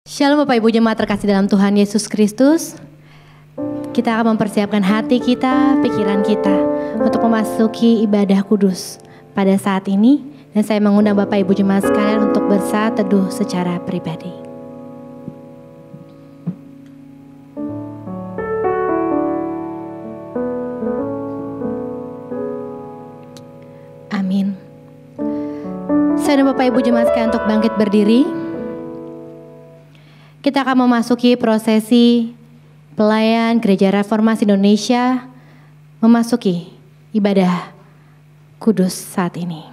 Shalom Bapak Ibu Jemaat terkasih dalam Tuhan Yesus Kristus. Kita akan mempersiapkan hati kita, pikiran kita untuk memasuki ibadah kudus pada saat ini. Dan saya mengundang Bapak Ibu Jemaat sekalian untuk bersaat teduh secara pribadi. Amin. Saya dan Bapak Ibu Jemaat sekalian untuk bangkit berdiri. Kita akan memasuki prosesi pelayan Gereja Reformasi Indonesia memasuki ibadah kudus saat ini.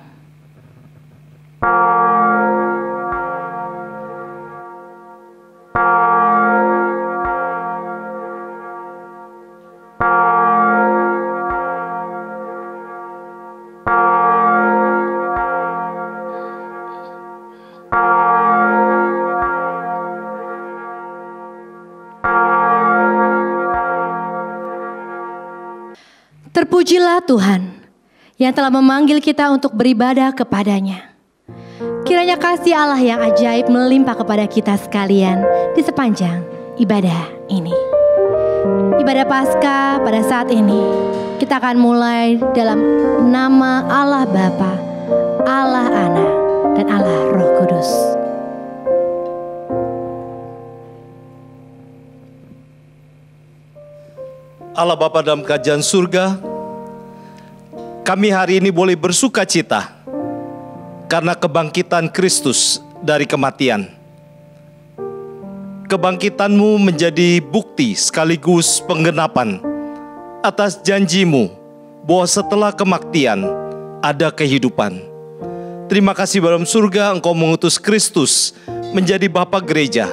Terpujilah Tuhan yang telah memanggil kita untuk beribadah kepadanya. Kiranya kasih Allah yang ajaib melimpah kepada kita sekalian di sepanjang ibadah ini. Ibadah Paskah pada saat ini kita akan mulai dalam nama Allah Bapa, Allah Anak, dan Allah Roh Kudus. Allah Bapa dalam kerajaan surga, kami hari ini boleh bersuka cita karena kebangkitan Kristus dari kematian. Kebangkitan-Mu menjadi bukti sekaligus penggenapan atas janji-Mu bahwa setelah kematian ada kehidupan. Terima kasih dalam surga Engkau mengutus Kristus menjadi Bapa Gereja,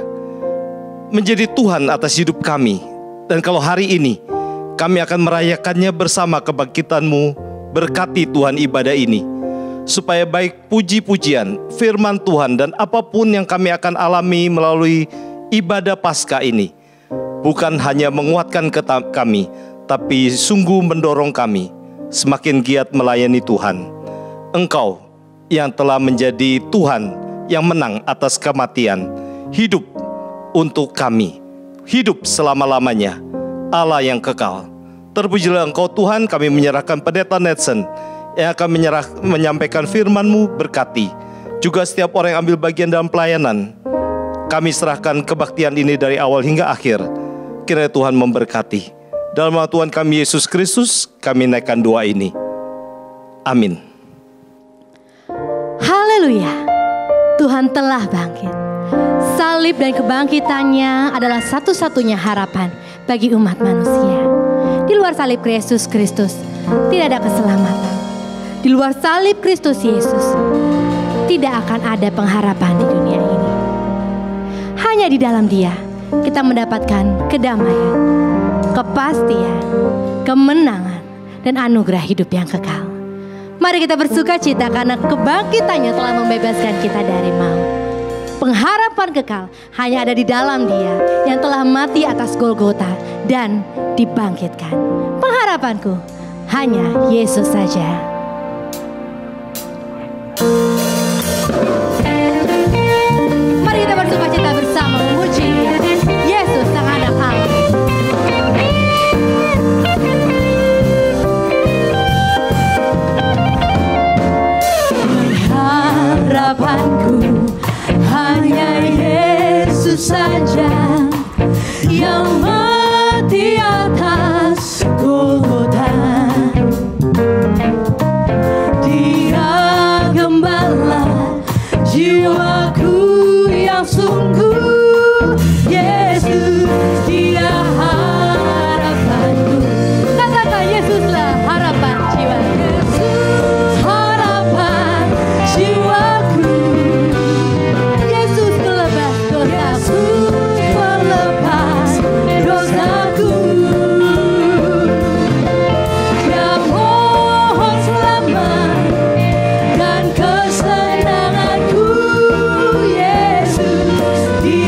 menjadi Tuhan atas hidup kami. Dan kalau hari ini kami akan merayakannya bersama kebangkitan-Mu, berkati Tuhan ibadah ini, supaya baik puji-pujian, firman Tuhan, dan apapun yang kami akan alami melalui ibadah Paskah ini, bukan hanya menguatkan kami, tapi sungguh mendorong kami semakin giat melayani Tuhan. Engkau yang telah menjadi Tuhan yang menang atas kematian, hidup untuk kami, hidup selama-lamanya, Allah yang kekal. Terpujilah Engkau Tuhan. Kami menyerahkan Pendeta Netson yang akan menyampaikan firman-Mu, berkati juga setiap orang yang ambil bagian dalam pelayanan. Kami serahkan kebaktian ini dari awal hingga akhir. Kiranya Tuhan memberkati. Dalam nama Tuhan kami Yesus Kristus kami naikkan doa ini. Amin. Haleluya. Tuhan telah bangkit. Salib dan kebangkitannya adalah satu-satunya harapan bagi umat manusia. Di luar salib Yesus Kristus tidak ada keselamatan. Di luar salib Kristus Yesus tidak akan ada pengharapan di dunia ini. Hanya di dalam Dia kita mendapatkan kedamaian, kepastian, kemenangan, dan anugerah hidup yang kekal. Mari kita bersuka cita karena kebangkitannya telah membebaskan kita dari maut. Pengharapan kekal hanya ada di dalam Dia yang telah mati atas Golgota dan dibangkitkan. Pengharapanku hanya Yesus saja. Mari kita bersuka cita bersama memuji Dia, Yesus Sang Anak Allah. Pengharapanku hanya Yesus saja yang mati atas Golgota. Dia gembala jiwaku yang sungguh. Yesus, Dia harapanku. Katakan Yesuslah harapan jiwa. Yesus harapan jiwaku. Yesus pelebas dosaku. Yesus pelepas dosaku. Dia pohon selamat dan kesenanganku. Yesus, Dia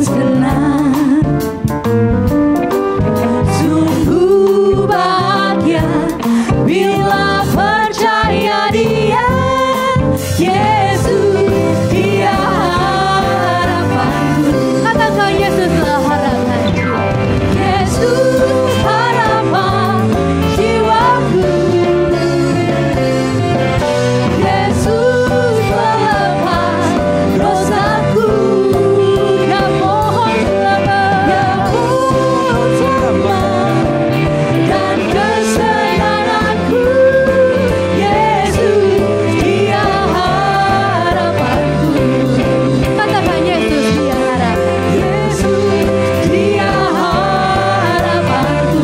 senang. Sungguh bahagia bila percaya Dia, Yesus Dia harapanku. Katakan Yesuslah harapanku. Yesus harapan jiwaku. Yesus pelepas dosaku. Ya mohon selamat dan kesenanganku. Yesus Dia harapanku. Katakan Yesus dia harapan. Yesus Dia harapanku.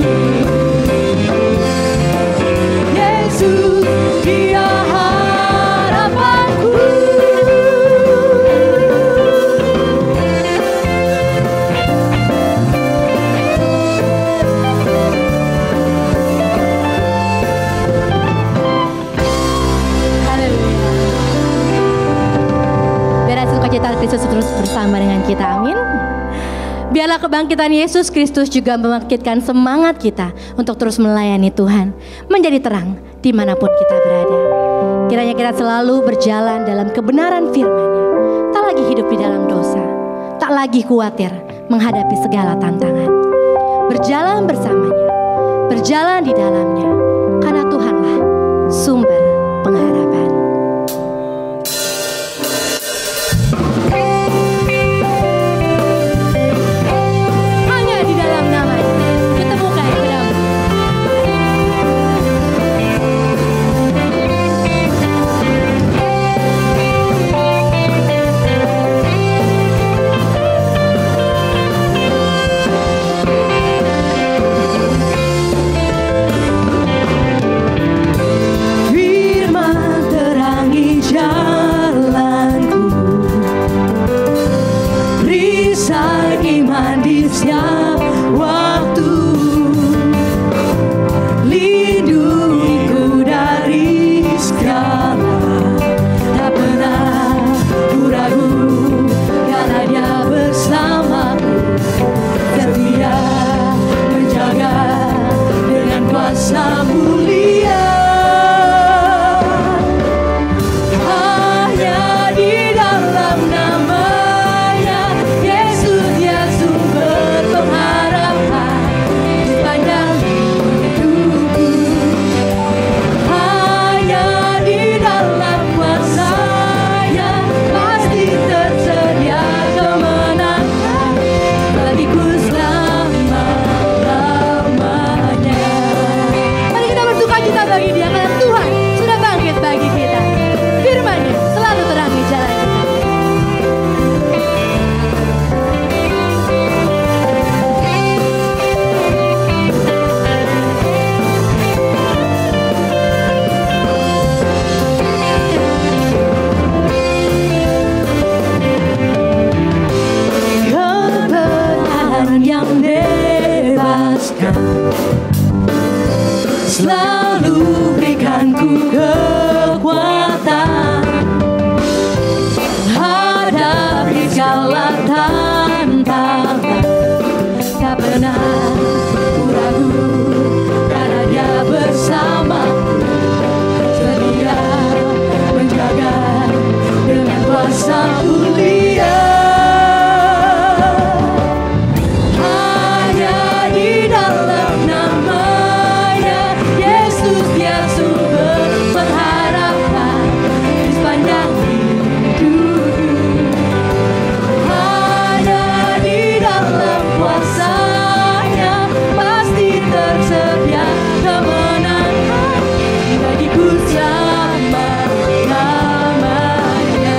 Yesus Dia harapanku. Haleluya. Biar sukacita Kristus terus bersama dengan kita, amin. Biarlah kebangkitan Yesus Kristus juga membangkitkan semangat kita untuk terus melayani Tuhan, menjadi terang dimanapun kita berada. Kiranya kita selalu berjalan dalam kebenaran firman-Nya, tak lagi hidup di dalam dosa, tak lagi khawatir menghadapi segala tantangan. Berjalan bersamanya, berjalan di dalamnya, karena Tuhanlah sumber pengharapan. Hanya di dalam nama-Nya ditemukan kedamaian. Firman terangi jalanku, perisai iman di setiap waktu. Lindungiku dari segala, tak pernah ku ragu, karena Dia bersamaku, setia menjaga dengan kuasa mulia. Hanya di dalam nama-Nya, Yesus Dia sumber pengharapan sepanjang hidupku. Hanya di dalam kuasa-Nya pasti tersedia kemenangan bagiku selama-lamanya. Mari kita bersukacita bagi Dia, karena Tuhan sudah bangkit bagi kita. Firman-Nya selalu terangi jalan kita. Kebenaran yang bebaskan selalu berikan ku kekuatan hadapi segala tantangan. Tak pernah ku ragu, karena Dia bersamaku, setia menjaga dengan kuasa mulia. Hanya di dalam nama-Nya, Yesus Dia sumber pengharapan di sepanjang hidupku. Hanya di dalam kuasa-Nya pasti tersedia kemenangan bagiku selama-lamanya.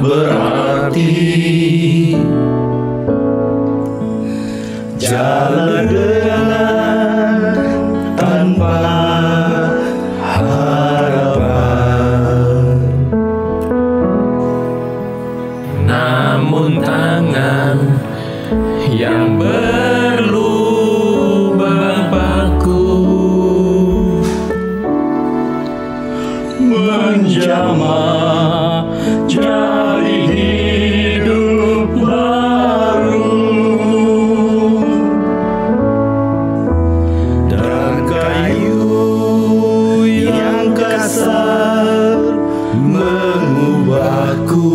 berarti, jalan dengan tanpa harapan. Namun tangan yang berlubang paku menjamah jadi hidup baru, dan kayu yang kasar mengubahku.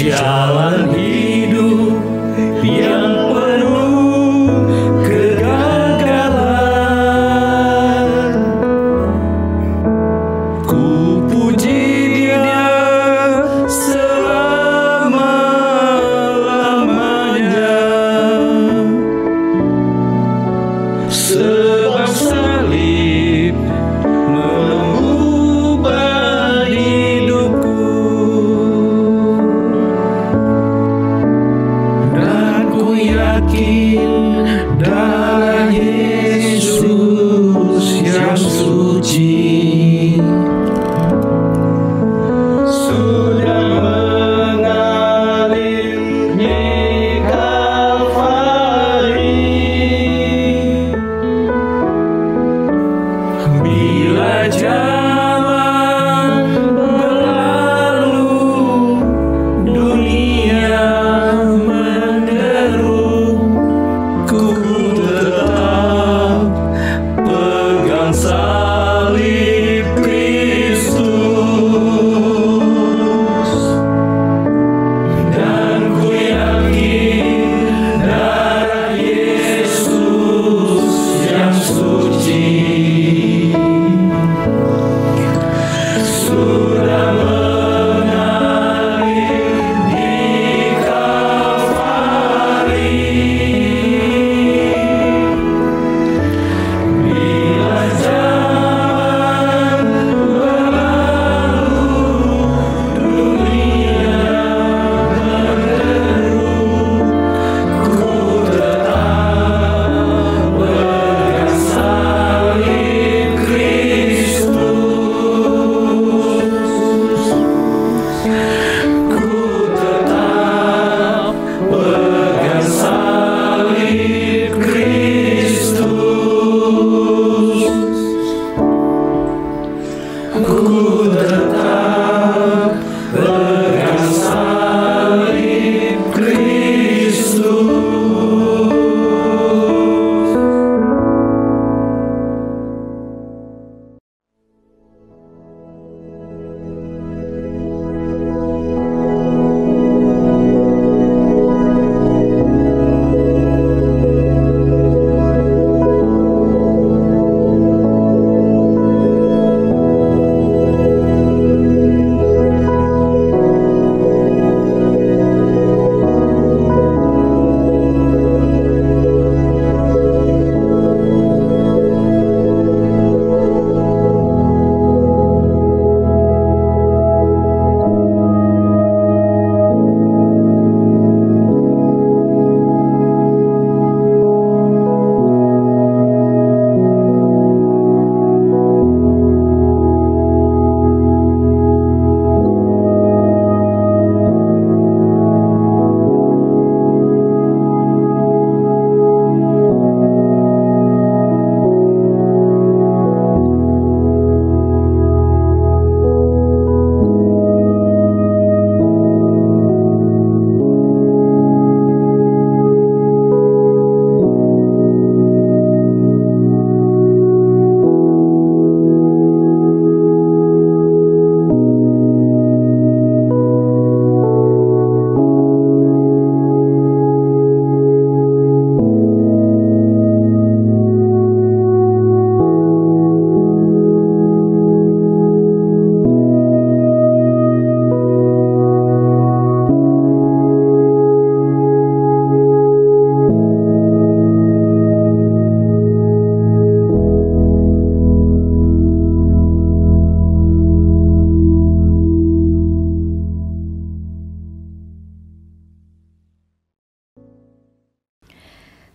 Jalan hidup yang penuh kegagalan, ku puji Dia selama-lamanya, sebab salib mengubah hidupku.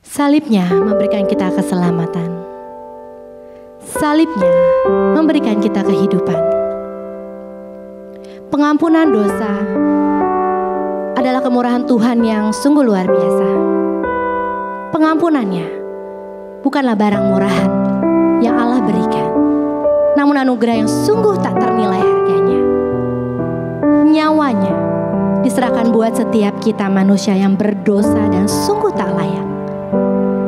Salibnya memberikan kita keselamatan. Salibnya memberikan kita kehidupan. Pengampunan dosa adalah kemurahan Tuhan yang sungguh luar biasa. Pengampunannya bukanlah barang murahan yang Allah berikan, namun anugerah yang sungguh tak ternilai harganya. Nyawanya diserahkan buat setiap kita manusia yang berdosa dan sungguh tak layak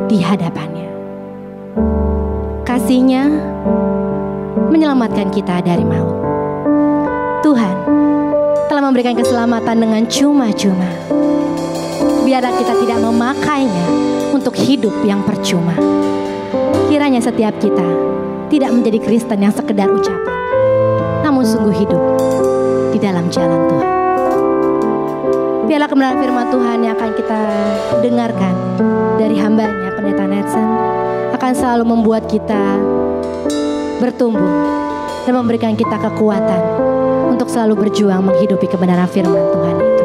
di hadapannya. Kasih-Nya menyelamatkan kita dari maut. Tuhan telah memberikan keselamatan dengan cuma-cuma. Biarlah kita tidak memakainya untuk hidup yang percuma. Kiranya setiap kita tidak menjadi Kristen yang sekedar ucapan, namun sungguh hidup di dalam jalan Tuhan. Biarlah kebenaran firman Tuhan yang akan kita dengarkan dari hamba-Nya Pendeta Netsen akan selalu membuat kita bertumbuh dan memberikan kita kekuatan untuk selalu berjuang menghidupi kebenaran firman Tuhan itu,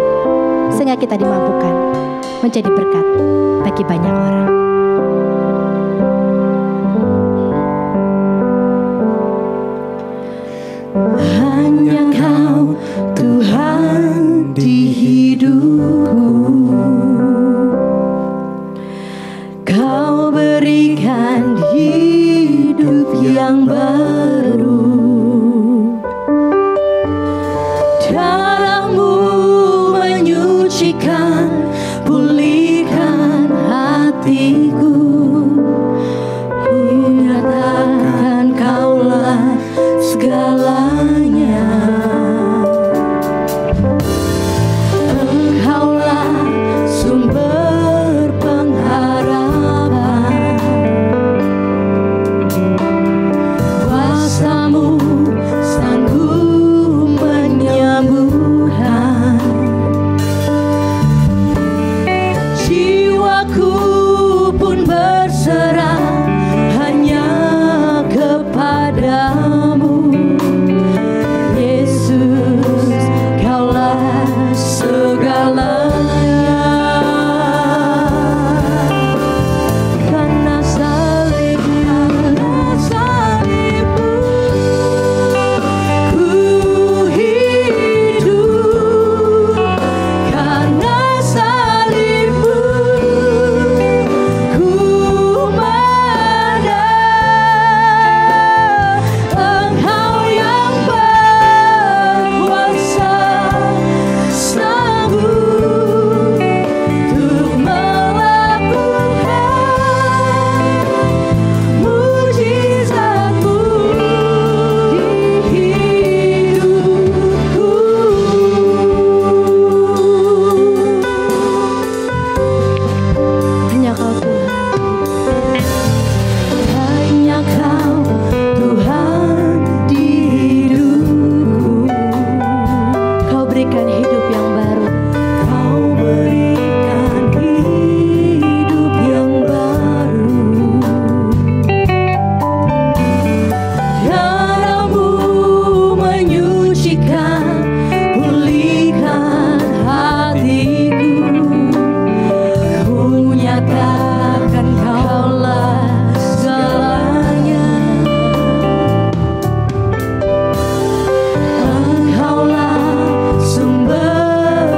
sehingga kita dimampukan menjadi berkat bagi banyak orang. Hanya Kau Tuhan di hidupku, Kau berikan hidup yang baru. Darah-Mu menyucikan, pulihkan hatiku. Nyatakan Kaulah segalanya. Engkaulah sumber pengharapan. Kuasa-Mu sanggup menyembuhkan. Jiwaku pun berserah hanya kepadamu. Yesus, Kaulah segalanya. Karena salib-Mu ku hidup. Karena salib-Mu ku menang. Engkau yang berkuasa, sanggup untuk melakukan mujizat-Mu di hidupku. Hanya Kau Tuhan. Hanya Kau Tuhan di hidupku. Kau berikan hidup yang baru. Kau berikan hidup yang baru. Darah-Mu menyucikan, pulihkan hatiku. Ku nyatakan Kaulah segalanya. Engkaulah sumber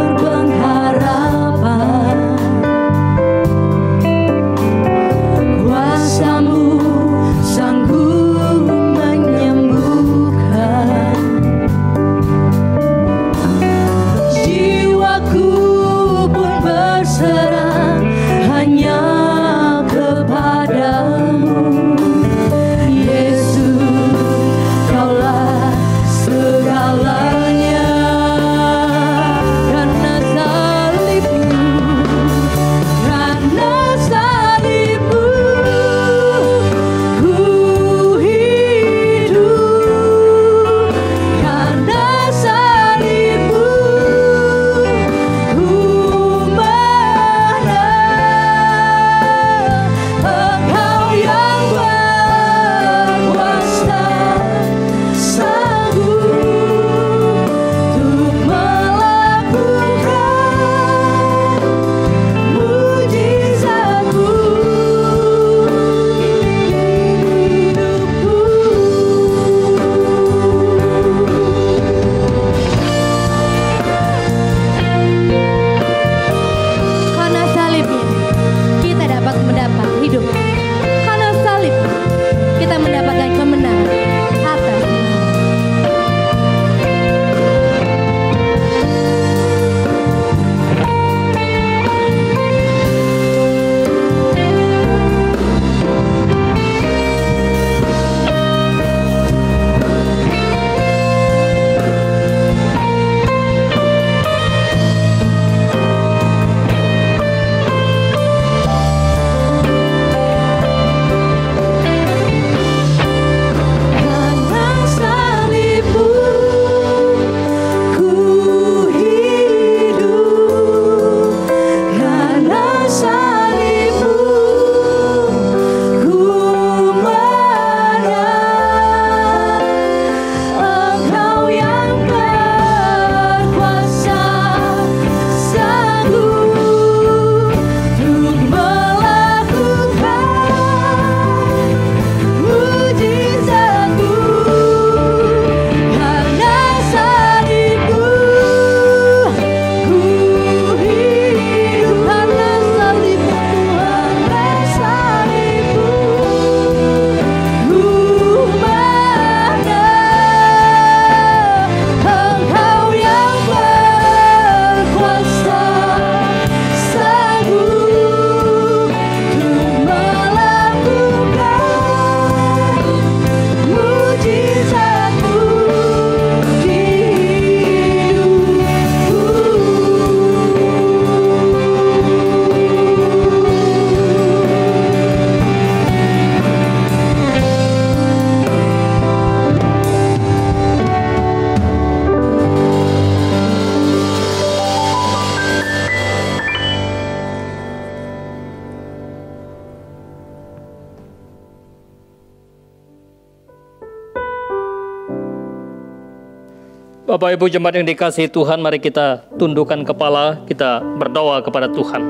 Bapak Ibu jemaat yang dikasihi Tuhan, mari kita tundukkan kepala, kita berdoa kepada Tuhan.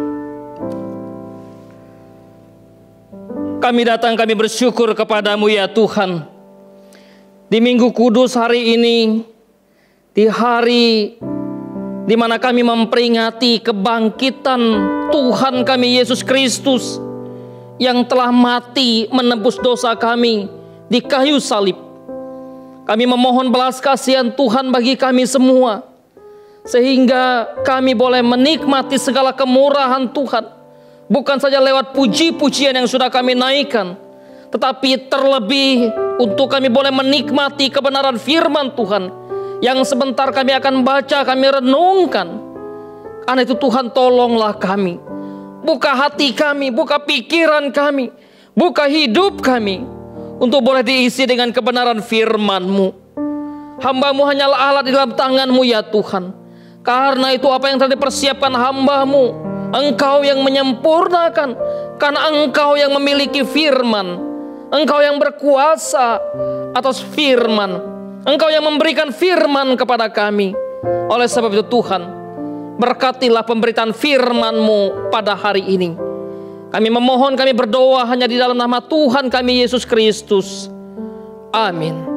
Kami datang, kami bersyukur kepadamu ya Tuhan. Di Minggu Kudus hari ini, di hari di mana kami memperingati kebangkitan Tuhan kami Yesus Kristus yang telah mati menebus dosa kami di kayu salib. Kami memohon belas kasihan Tuhan bagi kami semua, sehingga kami boleh menikmati segala kemurahan Tuhan, bukan saja lewat puji-pujian yang sudah kami naikkan, tetapi terlebih untuk kami boleh menikmati kebenaran firman Tuhan yang sebentar kami akan baca, kami renungkan. Karena itu Tuhan, tolonglah kami, buka hati kami, buka pikiran kami, buka hidup kami, untuk boleh diisi dengan kebenaran firman-Mu. Hamba-Mu hanyalah alat di dalam tangan-Mu ya Tuhan. Karena itu apa yang telah dipersiapkan hamba-Mu, Engkau yang menyempurnakan. Karena Engkau yang memiliki firman, Engkau yang berkuasa atas firman, Engkau yang memberikan firman kepada kami. Oleh sebab itu Tuhan, berkatilah pemberitaan firman-Mu pada hari ini. Kami memohon, kami berdoa hanya di dalam nama Tuhan kami Yesus Kristus. Amin.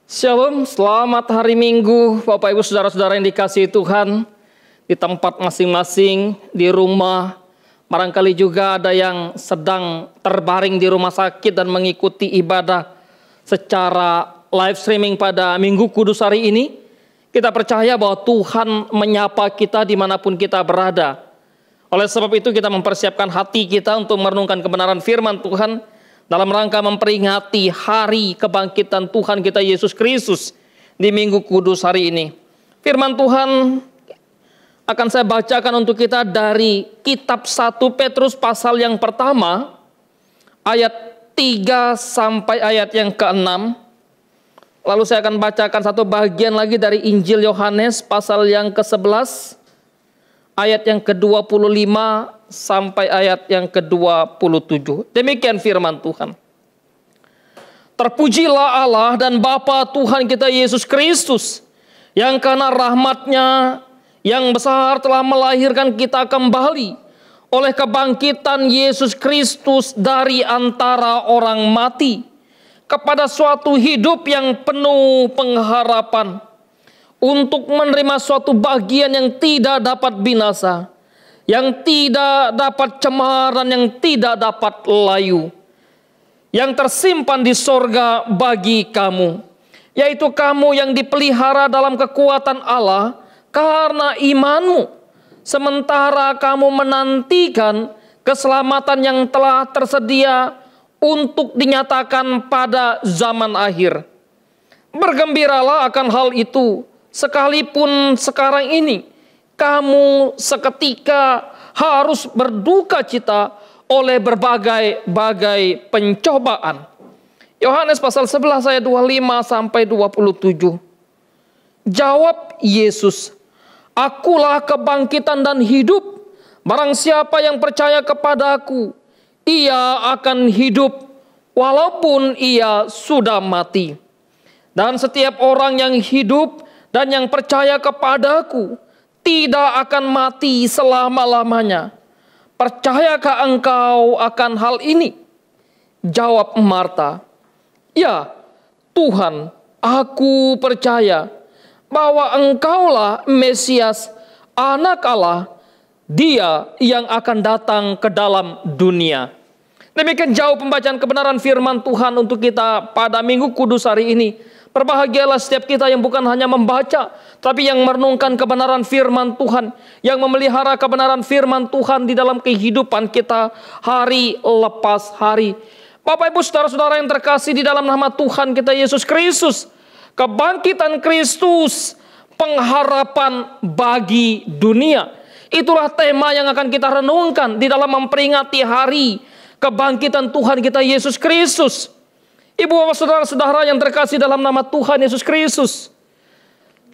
Shalom, selamat hari Minggu Bapak Ibu Saudara-saudara yang dikasihi Tuhan. Di tempat masing-masing, di rumah, barangkali juga ada yang sedang terbaring di rumah sakit dan mengikuti ibadah secara live streaming pada Minggu Kudus hari ini. Kita percaya bahwa Tuhan menyapa kita dimanapun kita berada. Oleh sebab itu kita mempersiapkan hati kita untuk merenungkan kebenaran firman Tuhan dalam rangka memperingati hari kebangkitan Tuhan kita Yesus Kristus di Minggu Kudus hari ini. Firman Tuhan akan saya bacakan untuk kita dari kitab 1 Petrus pasal yang pertama, ayat 3 sampai ayat yang ke-6. Lalu saya akan bacakan satu bagian lagi dari Injil Yohanes pasal yang ke-11, ayat yang ke-25 sampai ayat yang ke-27. Demikian firman Tuhan. Terpujilah Allah dan Bapa Tuhan kita Yesus Kristus, yang karena rahmat-Nya yang besar telah melahirkan kita kembali oleh kebangkitan Yesus Kristus dari antara orang mati kepada suatu hidup yang penuh pengharapan, untuk menerima suatu bagian yang tidak dapat binasa, yang tidak dapat cemar dan yang tidak dapat layu, yang tersimpan di sorga bagi kamu, yaitu kamu yang dipelihara dalam kekuatan Allah karena imanmu, sementara kamu menantikan keselamatan yang telah tersedia untuk dinyatakan pada zaman akhir. Bergembiralah akan hal itu, sekalipun sekarang ini kamu seketika harus berduka cita oleh berbagai-bagai pencobaan. Yohanes pasal 11 ayat 25 sampai 27. Jawab Yesus, "Akulah kebangkitan dan hidup. Barang siapa yang percaya kepadaku, ia akan hidup walaupun ia sudah mati. Dan setiap orang yang hidup dan yang percaya kepadaku tidak akan mati selama-lamanya. Percayakah engkau akan hal ini?" Jawab Marta, "Ya Tuhan, aku percaya bahwa engkaulah Mesias, Anak Allah, Dia yang akan datang ke dalam dunia." Demikian jauh pembacaan kebenaran firman Tuhan untuk kita pada Minggu Kudus hari ini. Berbahagialah setiap kita yang bukan hanya membaca, tapi yang merenungkan kebenaran firman Tuhan, yang memelihara kebenaran firman Tuhan di dalam kehidupan kita hari lepas hari. Bapak Ibu Saudara-saudara yang terkasih di dalam nama Tuhan kita Yesus Kristus, Kebangkitan Kristus, pengharapan bagi dunia. Itulah tema yang akan kita renungkan di dalam memperingati hari kebangkitan Tuhan kita Yesus Kristus. Ibu bapak saudara-saudara yang terkasih dalam nama Tuhan Yesus Kristus.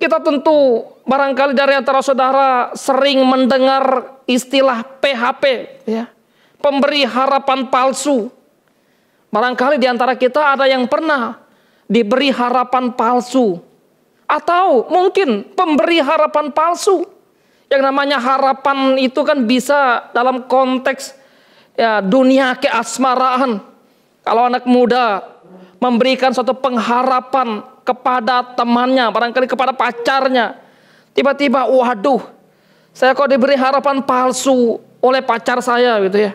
Kita tentu barangkali dari antara saudara sering mendengar istilah PHP, ya, pemberi harapan palsu. Barangkali di antara kita ada yang pernah diberi harapan palsu. Atau mungkin pemberi harapan palsu. Yang namanya harapan itu kan bisa dalam konteks ya, dunia keasmaraan. Kalau anak muda memberikan suatu pengharapan kepada temannya, barangkali kepada pacarnya. Tiba-tiba, waduh, saya kok diberi harapan palsu oleh pacar saya gitu ya.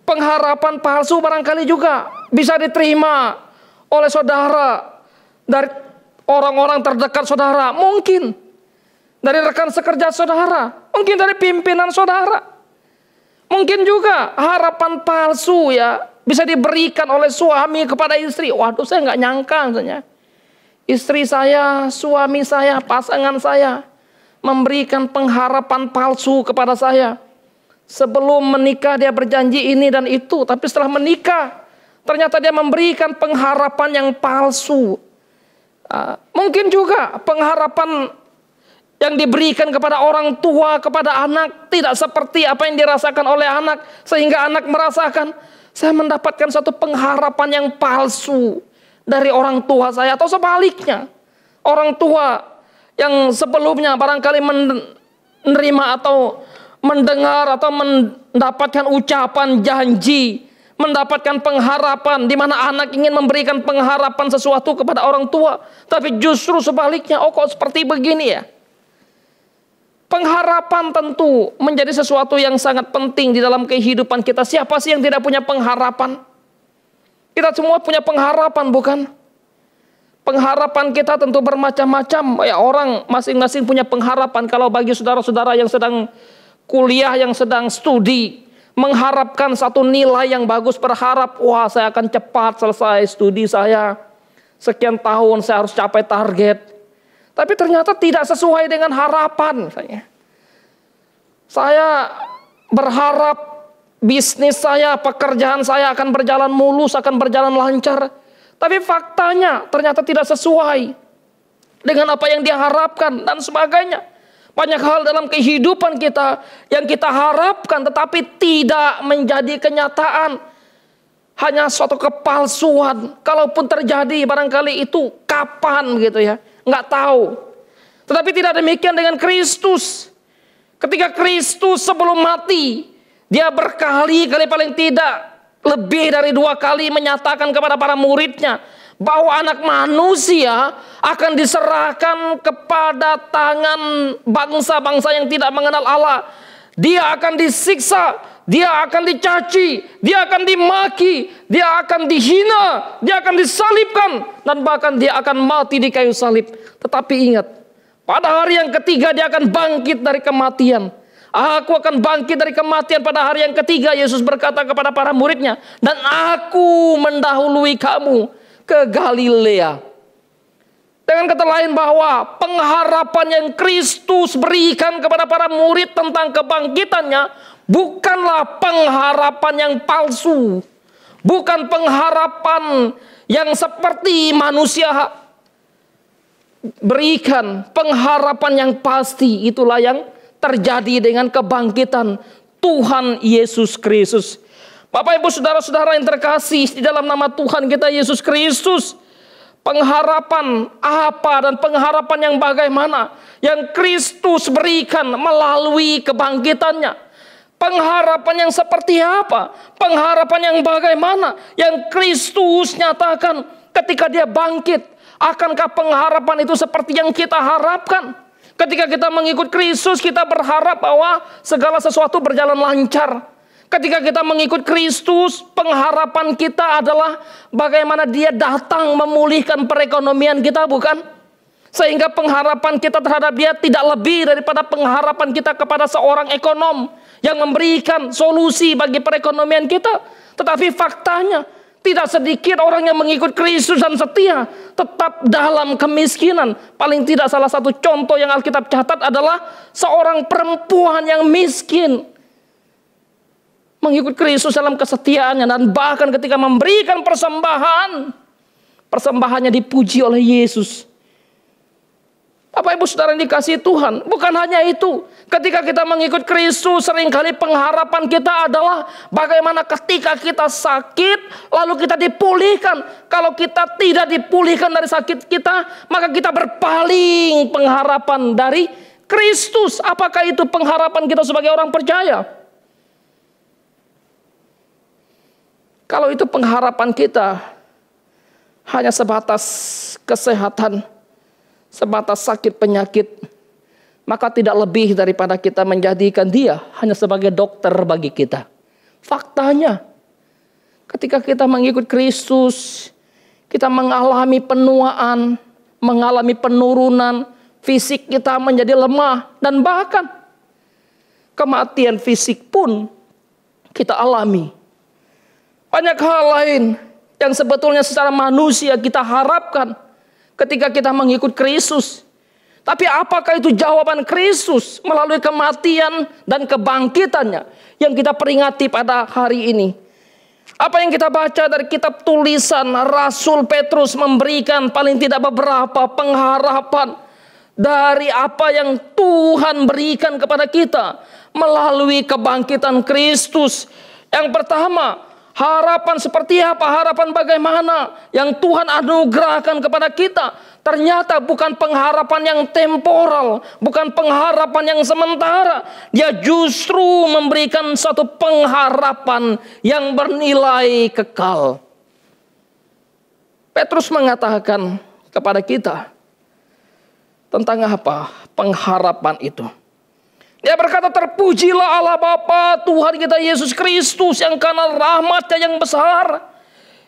Pengharapan palsu barangkali juga bisa diterima oleh saudara dari orang-orang terdekat saudara, mungkin dari rekan sekerja saudara, mungkin dari pimpinan saudara. Mungkin juga harapan palsu ya bisa diberikan oleh suami kepada istri. Waduh, saya nggak nyangka misalnya. Istri saya, suami saya, pasangan saya memberikan pengharapan palsu kepada saya. Sebelum menikah dia berjanji ini dan itu, tapi setelah menikah ternyata dia memberikan pengharapan yang palsu. Mungkin juga pengharapan yang diberikan kepada orang tua, kepada anak tidak seperti apa yang dirasakan oleh anak, sehingga anak merasakan saya mendapatkan satu pengharapan yang palsu dari orang tua saya, atau sebaliknya orang tua yang sebelumnya barangkali menerima atau mendengar atau mendapatkan ucapan janji, mendapatkan pengharapan di mana anak ingin memberikan pengharapan sesuatu kepada orang tua, tapi justru sebaliknya, oh kok seperti begini ya. Pengharapan tentu menjadi sesuatu yang sangat penting di dalam kehidupan kita. Siapa sih yang tidak punya pengharapan? Kita semua punya pengharapan, bukan? Pengharapan kita tentu bermacam-macam. Ya, orang masing-masing punya pengharapan. Kalau bagi saudara-saudara yang sedang kuliah, yang sedang studi, mengharapkan satu nilai yang bagus, berharap, wah saya akan cepat selesai studi saya. Sekian tahun saya harus capai target. Tapi ternyata tidak sesuai dengan harapan. Saya berharap bisnis saya, pekerjaan saya akan berjalan mulus, akan berjalan lancar. Tapi faktanya ternyata tidak sesuai dengan apa yang diharapkan dan sebagainya. Banyak hal dalam kehidupan kita yang kita harapkan tetapi tidak menjadi kenyataan. Hanya suatu kepalsuan. Kalaupun terjadi barangkali itu kapan gitu ya. Nggak tahu. Tetapi tidak demikian dengan Kristus. Ketika Kristus sebelum mati, dia berkali-kali paling tidak lebih dari 2 kali menyatakan kepada para muridnya bahwa anak manusia akan diserahkan kepada tangan bangsa-bangsa yang tidak mengenal Allah. Dia akan disiksa, dia akan dicaci, dia akan dimaki, dia akan dihina, dia akan disalibkan, dan bahkan dia akan mati di kayu salib. Tetapi ingat, pada hari yang ketiga dia akan bangkit dari kematian. Aku akan bangkit dari kematian pada hari yang ketiga, Yesus berkata kepada para muridnya. Dan aku mendahului kamu ke Galilea. Dengan kata lain bahwa pengharapan yang Kristus berikan kepada para murid tentang kebangkitannya bukanlah pengharapan yang palsu. Bukan pengharapan yang seperti manusia berikan. Pengharapan yang pasti, itulah yang terjadi dengan kebangkitan Tuhan Yesus Kristus. Bapak Ibu saudara-saudara yang terkasih di dalam nama Tuhan kita Yesus Kristus, pengharapan apa dan pengharapan yang bagaimana yang Kristus berikan melalui kebangkitannya? Pengharapan yang seperti apa? Pengharapan yang bagaimana yang Kristus nyatakan ketika dia bangkit? Akankah pengharapan itu seperti yang kita harapkan? Ketika kita mengikut Kristus, kita berharap bahwa segala sesuatu berjalan lancar. Ketika kita mengikut Kristus, pengharapan kita adalah bagaimana dia datang memulihkan perekonomian kita, bukan? Sehingga pengharapan kita terhadap dia tidak lebih daripada pengharapan kita kepada seorang ekonom yang memberikan solusi bagi perekonomian kita. Tetapi faktanya, Tidak sedikit orang yang mengikut Kristus dan setia tetap dalam kemiskinan. Paling tidak salah satu contoh yang Alkitab catat adalah seorang perempuan yang miskin mengikut Kristus dalam kesetiaannya, dan bahkan ketika memberikan persembahan, persembahannya dipuji oleh Yesus. Bapak Ibu Saudara yang dikasihi Tuhan, bukan hanya itu. Ketika kita mengikut Kristus, seringkali pengharapan kita adalah bagaimana ketika kita sakit, lalu kita dipulihkan. Kalau kita tidak dipulihkan dari sakit kita, maka kita berpaling pengharapan dari Kristus. Apakah itu pengharapan kita sebagai orang percaya? Kalau itu pengharapan kita hanya sebatas kesehatan, sebatas sakit penyakit, maka tidak lebih daripada kita menjadikan dia hanya sebagai dokter bagi kita. Faktanya, ketika kita mengikut Kristus, kita mengalami penuaan, mengalami penurunan, fisik kita menjadi lemah, dan bahkan kematian fisik pun kita alami. Banyak hal lain yang sebetulnya secara manusia kita harapkan ketika kita mengikut Kristus. Tapi apakah itu jawaban Kristus melalui kematian dan kebangkitannya yang kita peringati pada hari ini? Apa yang kita baca dari kitab tulisan Rasul Petrus memberikan paling tidak beberapa pengharapan dari apa yang Tuhan berikan kepada kita melalui kebangkitan Kristus. Yang pertama, harapan seperti apa? Harapan bagaimana yang Tuhan anugerahkan kepada kita? Ternyata bukan pengharapan yang temporal, bukan pengharapan yang sementara. Dia justru memberikan satu pengharapan yang bernilai kekal. Petrus mengatakan kepada kita tentang apa pengharapan itu. Dia berkata, terpujilah Allah Bapa Tuhan kita Yesus Kristus yang karena rahmat-Nya yang besar,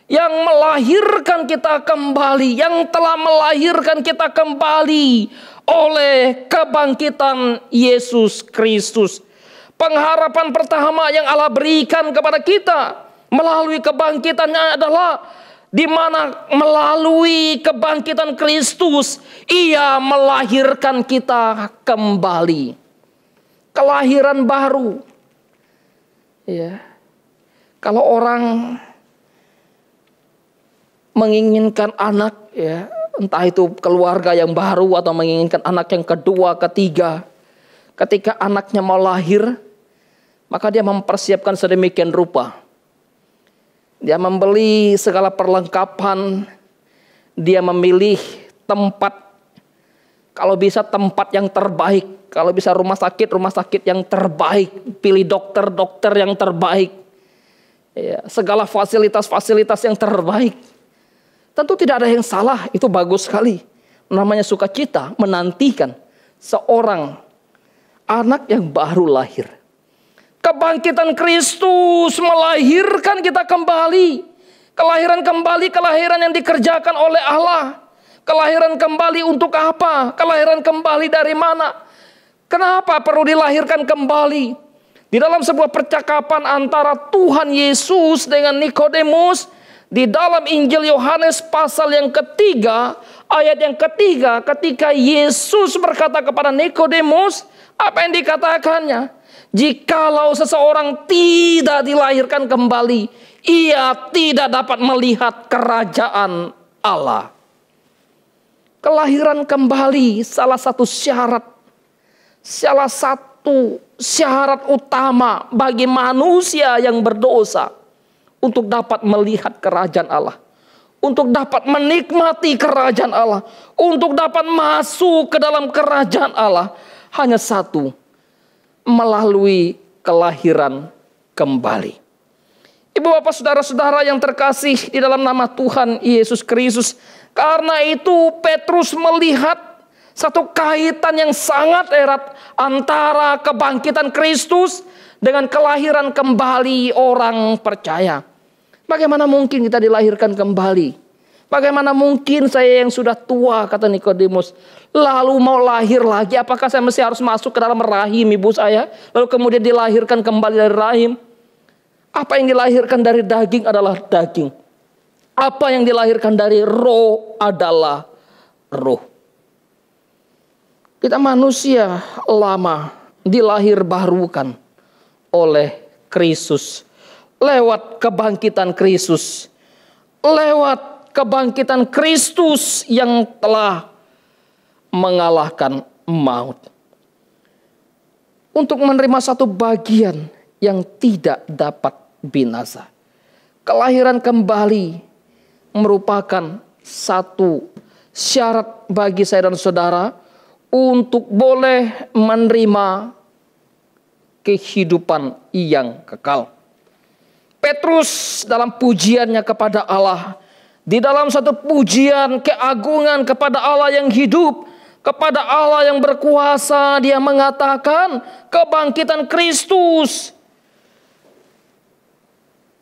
yang melahirkan kita kembali, yang telah melahirkan kita kembali oleh kebangkitan Yesus Kristus. Pengharapan pertama yang Allah berikan kepada kita melalui kebangkitannya adalah di mana melalui kebangkitan Kristus Ia melahirkan kita kembali. Kelahiran baru. Ya. Kalau orang menginginkan anak, ya, entah itu keluarga yang baru atau menginginkan anak yang kedua, ketiga, ketika anaknya mau lahir, maka dia mempersiapkan sedemikian rupa. Dia membeli segala perlengkapan, dia memilih tempat, kalau bisa tempat yang terbaik. Kalau bisa rumah sakit yang terbaik. Pilih dokter yang terbaik. Ya, segala fasilitas yang terbaik. Tentu tidak ada yang salah, itu bagus sekali. Namanya sukacita menantikan seorang anak yang baru lahir. Kebangkitan Kristus melahirkan kita kembali. Kelahiran kembali, kelahiran yang dikerjakan oleh Allah. Kelahiran kembali untuk apa? Kelahiran kembali dari mana? Kenapa perlu dilahirkan kembali? Di dalam sebuah percakapan antara Tuhan Yesus dengan Nikodemus, di dalam Injil Yohanes pasal yang ketiga, ayat yang ketiga, ketika Yesus berkata kepada Nikodemus, apa yang dikatakannya? Jikalau seseorang tidak dilahirkan kembali, ia tidak dapat melihat kerajaan Allah. Kelahiran kembali salah satu syarat utama bagi manusia yang berdosa untuk dapat melihat kerajaan Allah, untuk dapat menikmati kerajaan Allah, untuk dapat masuk ke dalam kerajaan Allah, hanya satu, melalui kelahiran kembali. Ibu bapak saudara-saudara yang terkasih di dalam nama Tuhan Yesus Kristus, karena itu Petrus melihat satu kaitan yang sangat erat antara kebangkitan Kristus dengan kelahiran kembali orang percaya. Bagaimana mungkin kita dilahirkan kembali? Bagaimana mungkin saya yang sudah tua, kata Nikodemus, lalu mau lahir lagi? Apakah saya mesti harus masuk ke dalam rahim ibu saya, lalu kemudian dilahirkan kembali dari rahim? Apa yang dilahirkan dari daging adalah daging. Apa yang dilahirkan dari roh adalah roh. Kita manusia lama dilahirbarukan oleh Kristus lewat kebangkitan Kristus. Lewat kebangkitan Kristus yang telah mengalahkan maut. Untuk menerima satu bagian yang tidak dapat binasa. Kelahiran kembali merupakan satu syarat bagi saya dan saudara untuk boleh menerima kehidupan yang kekal. Petrus dalam pujiannya kepada Allah, di dalam satu pujian keagungan kepada Allah yang hidup, kepada Allah yang berkuasa, dia mengatakan kebangkitan Kristus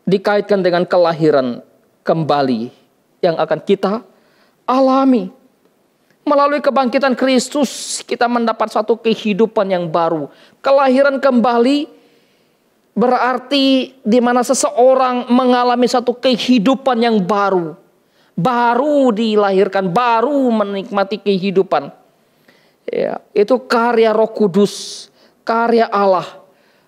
dikaitkan dengan kelahiran kembali yang akan kita alami. Melalui kebangkitan Kristus kita mendapat satu kehidupan yang baru. Kelahiran kembali berarti di mana seseorang mengalami satu kehidupan yang baru. Baru dilahirkan, baru menikmati kehidupan. Ya, itu karya Roh Kudus, karya Allah.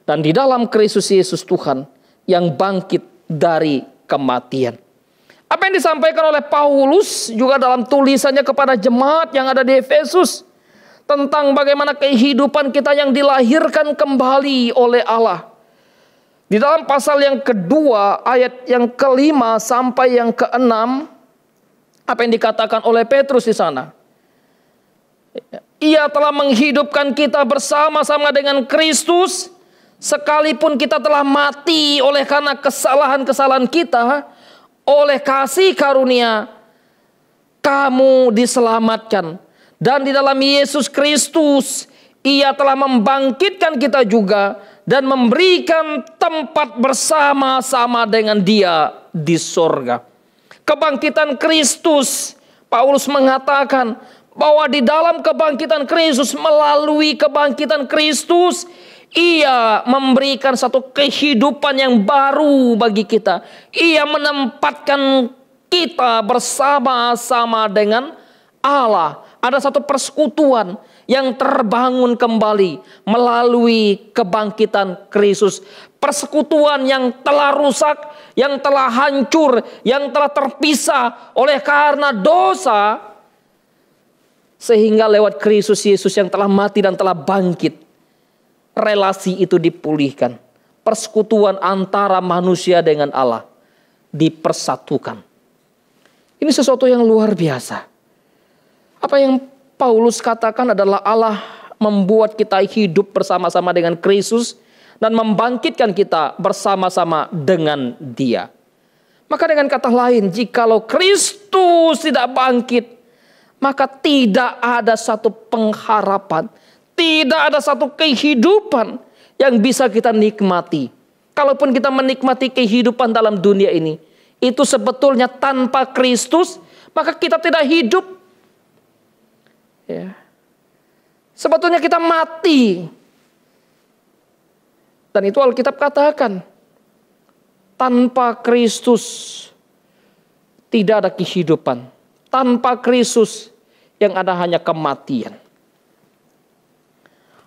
Dan di dalam Kristus Yesus Tuhan yang bangkit dari kematian. Apa yang disampaikan oleh Paulus juga dalam tulisannya kepada jemaat yang ada di Efesus tentang bagaimana kehidupan kita yang dilahirkan kembali oleh Allah. Di dalam pasal yang kedua, ayat yang kelima sampai yang keenam, apa yang dikatakan oleh Petrus di sana? Ia telah menghidupkan kita bersama-sama dengan Kristus, sekalipun kita telah mati oleh karena kesalahan-kesalahan kita. Oleh kasih karunia kamu diselamatkan. Dan di dalam Yesus Kristus Ia telah membangkitkan kita juga dan memberikan tempat bersama-sama dengan Dia di sorga. Kebangkitan Kristus, Paulus mengatakan bahwa di dalam kebangkitan Kristus, melalui kebangkitan Kristus, Ia memberikan satu kehidupan yang baru bagi kita. Ia menempatkan kita bersama-sama dengan Allah. Ada satu persekutuan yang terbangun kembali melalui kebangkitan Kristus. Persekutuan yang telah rusak, yang telah hancur, yang telah terpisah oleh karena dosa. Sehingga lewat Kristus Yesus yang telah mati dan telah bangkit, relasi itu dipulihkan. Persekutuan antara manusia dengan Allah dipersatukan. Ini sesuatu yang luar biasa. Apa yang Paulus katakan adalah Allah membuat kita hidup bersama-sama dengan Kristus dan membangkitkan kita bersama-sama dengan Dia. Maka dengan kata lain, jikalau Kristus tidak bangkit, maka tidak ada satu pengharapan, tidak ada satu kehidupan yang bisa kita nikmati. Kalaupun kita menikmati kehidupan dalam dunia ini, itu sebetulnya tanpa Kristus, maka kita tidak hidup. Ya. Sebetulnya kita mati. Dan itu Alkitab katakan, tanpa Kristus tidak ada kehidupan. Tanpa Kristus yang ada hanya kematian.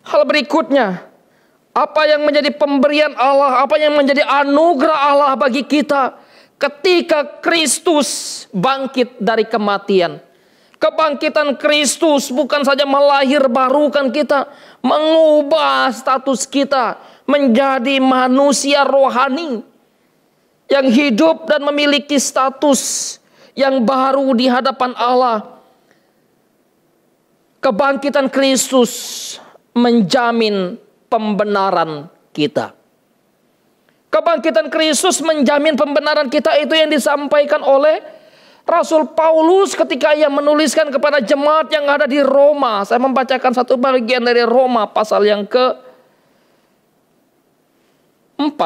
Hal berikutnya, apa yang menjadi pemberian Allah, apa yang menjadi anugerah Allah bagi kita ketika Kristus bangkit dari kematian. Kebangkitan Kristus bukan saja melahirbarukan kita, mengubah status kita menjadi manusia rohani yang hidup dan memiliki status yang baru di hadapan Allah. Kebangkitan Kristus menjamin pembenaran kita. Kebangkitan Kristus menjamin pembenaran kita, itu yang disampaikan oleh Rasul Paulus ketika ia menuliskan kepada jemaat yang ada di Roma. Saya membacakan satu bagian dari Roma pasal yang ke-4.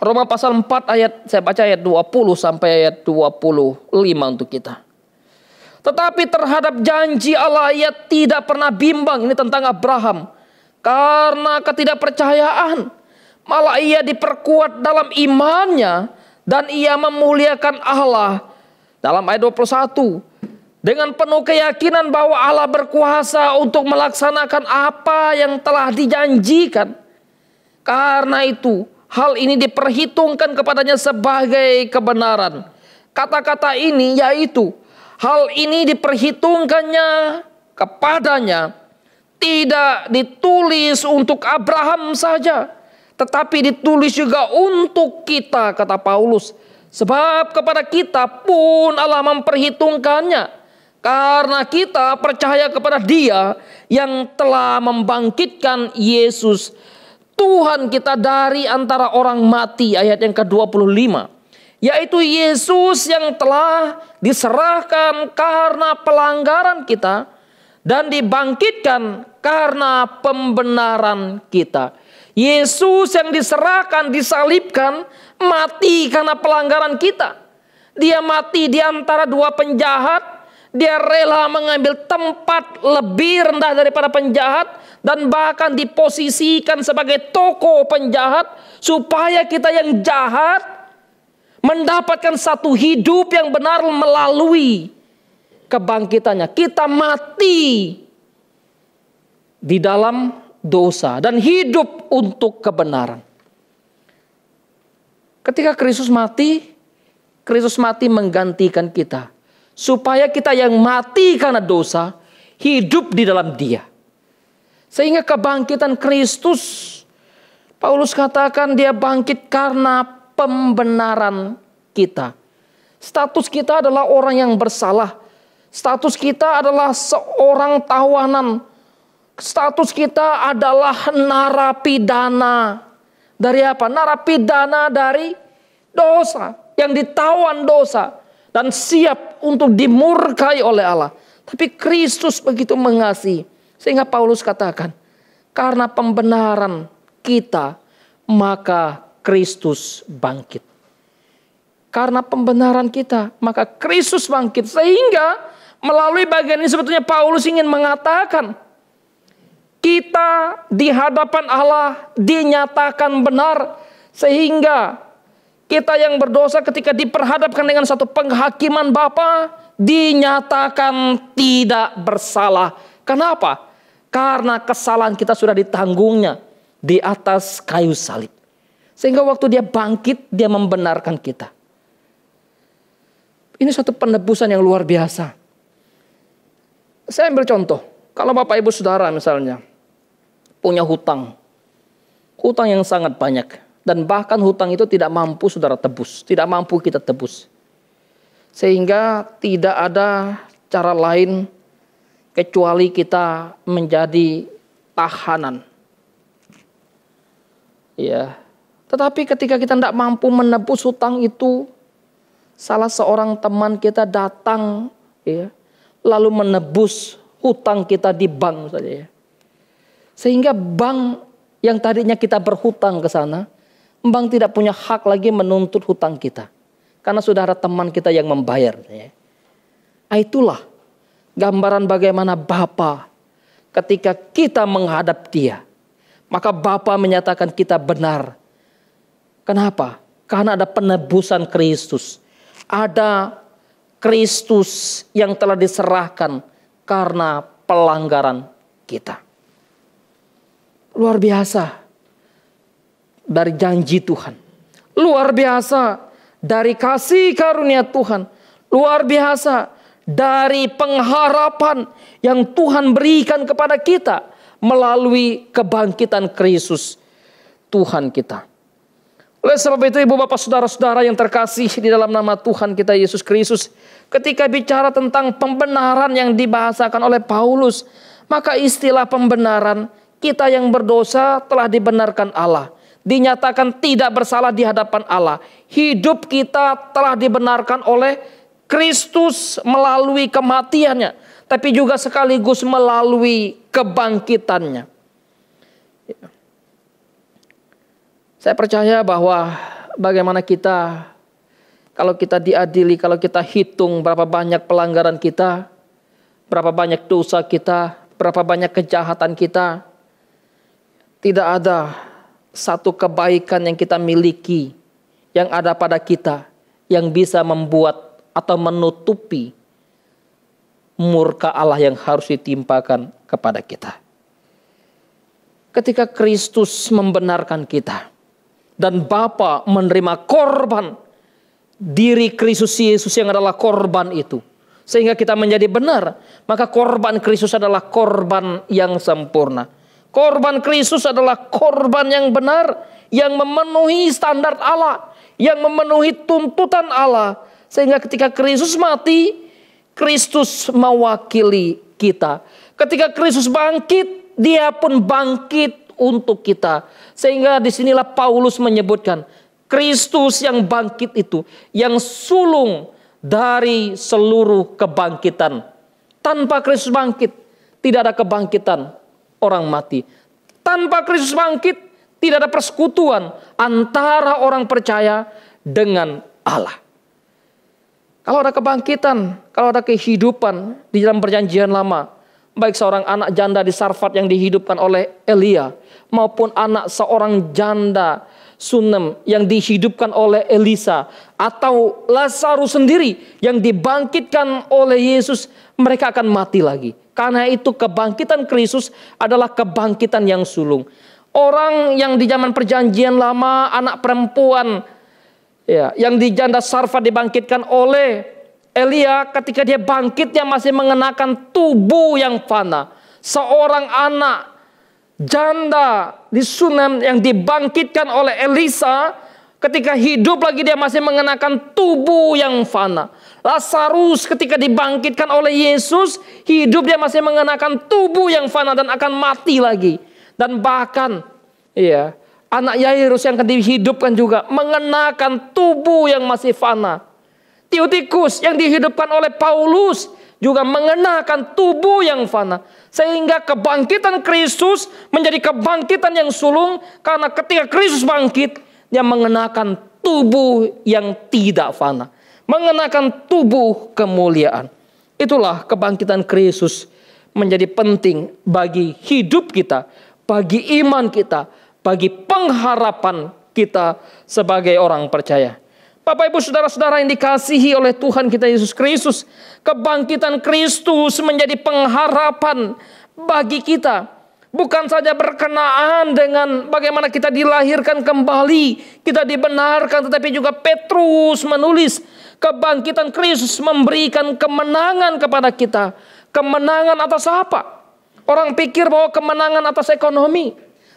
Roma pasal 4 ayat, saya baca ayat 20 sampai ayat 25 untuk kita. Tetapi terhadap janji Allah ia tidak pernah bimbang. Ini tentang Abraham. Karena ketidakpercayaan, malah ia diperkuat dalam imannya dan ia memuliakan Allah. Dalam ayat 21, dengan penuh keyakinan bahwa Allah berkuasa untuk melaksanakan apa yang telah dijanjikan. Karena itu, hal ini diperhitungkan kepadanya sebagai kebenaran. Kata-kata ini yaitu, hal ini diperhitungkannya kepadanya, tidak ditulis untuk Abraham saja, tetapi ditulis juga untuk kita, kata Paulus. Sebab kepada kita pun Allah memperhitungkannya, karena kita percaya kepada Dia yang telah membangkitkan Yesus Tuhan kita dari antara orang mati. Ayat yang ke-25, yaitu Yesus yang telah diserahkan karena pelanggaran kita dan dibangkitkan karena pembenaran kita. Yesus yang diserahkan, disalibkan, mati karena pelanggaran kita. Dia mati di antara dua penjahat. Dia rela mengambil tempat lebih rendah daripada penjahat, dan bahkan diposisikan sebagai tokoh penjahat, supaya kita yang jahat mendapatkan satu hidup yang benar melalui kebangkitannya. Kita mati di dalam dosa dan hidup untuk kebenaran. Ketika Kristus mati menggantikan kita, supaya kita yang mati karena dosa hidup di dalam Dia. Sehingga kebangkitan Kristus, Paulus katakan Dia bangkit karena pembenaran kita. Status kita adalah orang yang bersalah. Status kita adalah seorang tawanan. Status kita adalah narapidana. Dari apa? Narapidana dari dosa. Yang ditawan dosa dan siap untuk dimurkai oleh Allah. Tapi Kristus begitu mengasihi, sehingga Paulus katakan, karena pembenaran kita, maka Kristus bangkit. Karena pembenaran kita, maka Kristus bangkit. Sehingga melalui bagian ini sebetulnya Paulus ingin mengatakan, kita di hadapan Allah dinyatakan benar, sehingga kita yang berdosa ketika diperhadapkan dengan satu penghakiman Bapa dinyatakan tidak bersalah. Kenapa? Karena kesalahan kita sudah ditanggungnya di atas kayu salib. Sehingga waktu Dia bangkit, Dia membenarkan kita. Ini suatu penebusan yang luar biasa. Saya ambil contoh. Kalau Bapak Ibu Saudara misalnya punya hutang yang sangat banyak. Dan bahkan hutang itu tidak mampu saudara tebus. Tidak mampu kita tebus. Sehingga tidak ada cara lain kecuali kita menjadi tahanan. Ya. Tetapi ketika kita tidak mampu menebus hutang itu, salah seorang teman kita datang, ya, lalu menebus hutang kita di bank saja. Ya. Sehingga bank yang tadinya kita berhutang ke sana, bank tidak punya hak lagi menuntut hutang kita. Karena sudah ada teman kita yang membayar. Itulah gambaran bagaimana Bapa ketika kita menghadap Dia. Maka Bapa menyatakan kita benar. Kenapa? Karena ada penebusan Kristus. Ada Kristus yang telah diserahkan karena pelanggaran kita. Luar biasa. Dari janji Tuhan, luar biasa dari kasih karunia Tuhan, luar biasa dari pengharapan yang Tuhan berikan kepada kita melalui kebangkitan Kristus Tuhan kita. Oleh sebab itu Ibu Bapak Saudara-saudara yang terkasih di dalam nama Tuhan kita Yesus Kristus, ketika bicara tentang pembenaran yang dibahasakan oleh Paulus, maka istilah pembenaran, kita yang berdosa telah dibenarkan Allah. Dinyatakan tidak bersalah di hadapan Allah. Hidup kita telah dibenarkan oleh Kristus melalui kematiannya, tapi juga sekaligus melalui kebangkitannya. Saya percaya bahwa bagaimana kita, kalau kita diadili, kalau kita hitung berapa banyak pelanggaran kita, berapa banyak dosa kita, berapa banyak kejahatan kita, tidak ada satu kebaikan yang kita miliki yang ada pada kita yang bisa membuat atau menutupi murka Allah yang harus ditimpakan kepada kita. Ketika Kristus membenarkan kita dan Bapa menerima korban diri Kristus Yesus yang adalah korban itu, sehingga kita menjadi benar, maka korban Kristus adalah korban yang sempurna. Korban Kristus adalah korban yang benar, yang memenuhi standar Allah, yang memenuhi tuntutan Allah. Sehingga ketika Kristus mati, Kristus mewakili kita. Ketika Kristus bangkit, Dia pun bangkit untuk kita. Sehingga disinilah Paulus menyebutkan, Kristus yang bangkit itu, yang sulung dari seluruh kebangkitan. Tanpa Kristus bangkit, tidak ada kebangkitan orang mati. Tanpa Kristus bangkit, tidak ada persekutuan antara orang percaya dengan Allah. Kalau ada kebangkitan, kalau ada kehidupan di dalam perjanjian lama, baik seorang anak janda di Sarfat yang dihidupkan oleh Elia, maupun anak seorang janda Sunem yang dihidupkan oleh Elisa, atau Lazarus sendiri yang dibangkitkan oleh Yesus, mereka akan mati lagi. Karena itu kebangkitan Kristus adalah kebangkitan yang sulung. Orang yang di zaman perjanjian lama, anak perempuan ya, yang di janda Sarfat dibangkitkan oleh Elia, ketika dia bangkit dia masih mengenakan tubuh yang fana. Seorang anak janda di Sunem yang dibangkitkan oleh Elisa, ketika hidup lagi dia masih mengenakan tubuh yang fana. Lazarus ketika dibangkitkan oleh Yesus, hidup dia masih mengenakan tubuh yang fana dan akan mati lagi. Dan bahkan ya, anak Yairus yang akan dihidupkan juga mengenakan tubuh yang masih fana. Timotikus yang dihidupkan oleh Paulus juga mengenakan tubuh yang fana. Sehingga kebangkitan Kristus menjadi kebangkitan yang sulung, karena ketika Kristus bangkit, dia mengenakan tubuh yang tidak fana, mengenakan tubuh kemuliaan. Itulah kebangkitan Kristus menjadi penting bagi hidup kita, bagi iman kita, bagi pengharapan kita sebagai orang percaya. Bapak Ibu Saudara-saudara yang dikasihi oleh Tuhan kita Yesus Kristus, kebangkitan Kristus menjadi pengharapan bagi kita. Bukan saja berkenaan dengan bagaimana kita dilahirkan kembali, kita dibenarkan, tetapi juga Petrus menulis kebangkitan Kristus memberikan kemenangan kepada kita. Kemenangan atas apa? Orang pikir bahwa kemenangan atas ekonomi.